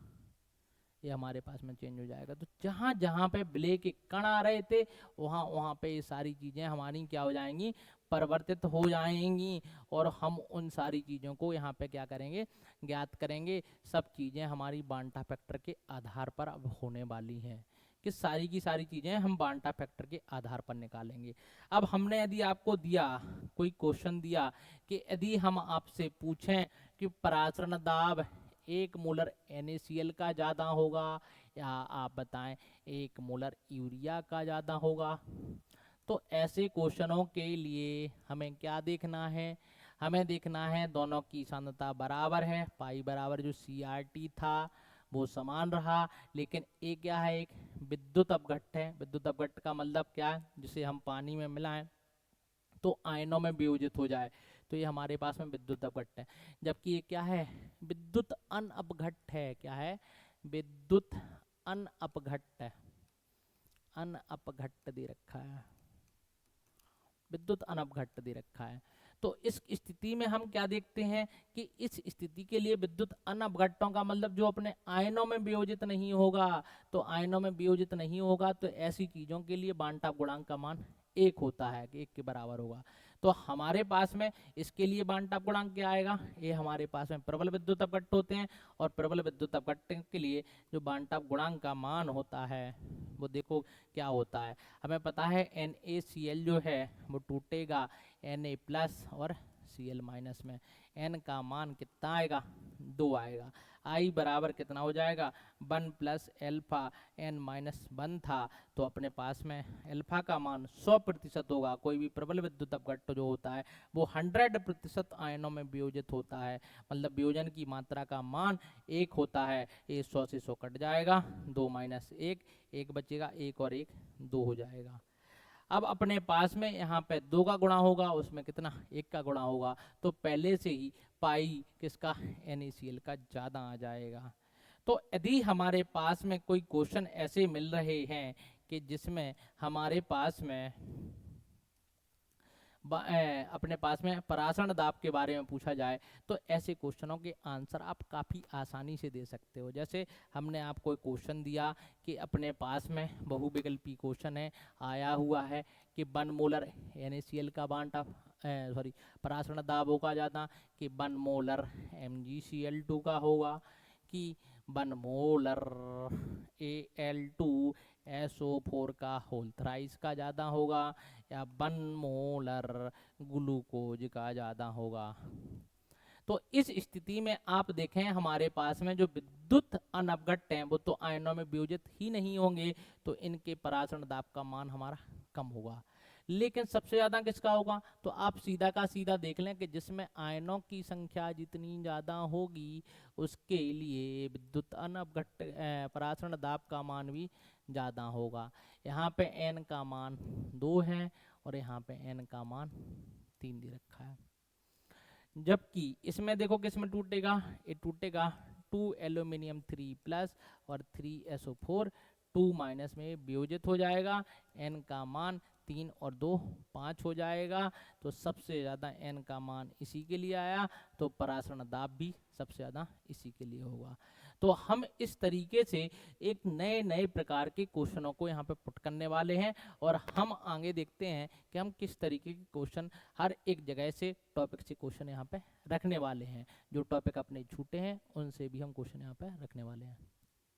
ये हमारे पास में चेंज हो जाएगा। तो जहाँ जहाँ पे ब्ले के कण आ रहे थे वहाँ वहाँ पे ये सारी चीज़ें हमारी क्या हो जाएंगी, परिवर्तित हो जाएंगी, और हम उन सारी चीज़ों को यहाँ पे क्या करेंगे, ज्ञात करेंगे। सब चीज़ें हमारी बांटा फैक्टर के आधार पर अब होने वाली हैं, कि सारी की सारी चीज़ें हम बांटा फैक्टर के आधार पर निकालेंगे। अब हमने यदि आपको दिया कोई क्वेश्चन दिया कि यदि हम आपसे पूछें कि परासरण दाब 1 मोलर NaCl का ज़्यादा होगा या आप बताएं 1 मोलर यूरिया का ज़्यादा होगा, तो ऐसे क्वेश्चनों के लिए हमें क्या देखना है, हमें देखना है दोनों की सांद्रता बराबर है, पाई बराबर जो CRT था वो समान रहा, लेकिन एक क्या है, एक विद्युत अपघट्ट है। विद्युत अपघट्ट का मतलब क्या है, जिसे हम पानी में मिलाएं तो आयनों में वियोजित हो जाए, तो ये हमारे पास में विद्युत अपघट्ट है। जबकि ये क्या है, विद्युत अनअपघट्ट है। क्या है, विद्युत अनअपघट्ट है, अनअपघट्ट दे रखा है, विद्युत अनअपघट्ट दे रखा है। तो इस स्थिति में हम क्या देखते हैं कि इस स्थिति के लिए विद्युत अनअपघट्टों का मतलब जो अपने आयनों में वियोजित नहीं होगा, तो आयनों में वियोजित नहीं होगा तो ऐसी चीजों के लिए बांटा गुणांक का मान 1 होता है, कि 1 के बराबर होगा। तो हमारे पास में इसके लिए बांटा गुणांक क्या आएगा, ये हमारे पास में प्रबल विद्युत अपघट्ट होते हैं, और प्रबल विद्युत अपघट्ट के लिए जो बांटा गुणांक का मान होता है वो देखो क्या होता है। हमें पता है NaCl जो है वो टूटेगा Na प्लस और Cl माइनस में, n का मान कितना आएगा, 2 आएगा। I बराबर कितना हो जाएगा, 1 प्लस एल्फा n माइनस 1 था, तो अपने पास में एल्फा का मान 100% होगा। कोई भी प्रबल विद्युत अपघट्ट जो होता है वो 100% आयनों में वियोजित होता है, मतलब वियोजन की मात्रा का मान 1 होता है। ये 100 से 100 कट जाएगा, 2 माइनस 1, 1 बचेगा, 1 और 1 2 हो जाएगा। अब अपने पास में यहाँ पे 2 का गुणा होगा, उसमें कितना, 1 का गुणा होगा, तो पहले से ही पाई किसका, NaCl का ज़्यादा आ जाएगा। तो यदि हमारे पास में कोई क्वेश्चन ऐसे मिल रहे हैं कि जिसमें हमारे पास में अपने पास में परासरण दाब के बारे में पूछा जाए, तो ऐसे क्वेश्चनों के आंसर आप काफ़ी आसानी से दे सकते हो। जैसे हमने आपको एक क्वेश्चन दिया कि अपने पास में बहुविकल्पी क्वेश्चन है, आया हुआ है कि 1 मोलर NaCl का बांटा परासरण दाब होगा ज़्यादा, कि 1 मोलर MgCl2 का होगा, कि 1 मोलर Al2SO4 का होल थ्राइस का ज़्यादा होगा, या 1 मोलर ग्लूकोज का ज़्यादा होगा। तो इस स्थिति में आप देखें हमारे पास में जो विद्युत अनअपघट्ट हैं वो तो आयनों में वियोजित ही नहीं होंगे, तो इनके परासरण दाब का मान हमारा कम होगा। लेकिन सबसे ज़्यादा किसका होगा, तो आप सीधा का सीधा देख लें कि जिसमें आयनों की संख्या जितनी ज़्यादा होगी उसके लिए विद्युत अनअपघट्ट परासरण दाब का मान भी ज़्यादा होगा। यहाँ पे n का मान 2 है और यहाँ पे n का मान 3 दे रखा है। जबकि इसमें देखो किसमें टूटेगा, ये टूटेगा 2 एल्यूमिनियम 3 प्लस और 3SO4 2 माइनस में वियोजित हो जाएगा, n का मान 3 और 2 5 हो जाएगा। तो सबसे ज़्यादा n का मान इसी के लिए आया, तो परासरण दाब भी सबसे ज़्यादा इसी के लिए होगा। तो हम इस तरीके से एक नए नए प्रकार के क्वेश्चनों को यहाँ पे पुट करने वाले हैं, और हम आगे देखते हैं कि हम किस तरीके के क्वेश्चन हर एक जगह से टॉपिक से क्वेश्चन यहाँ पे रखने वाले हैं। जो टॉपिक अपने छूटे हैं उनसे भी हम क्वेश्चन यहाँ पे रखने वाले हैं।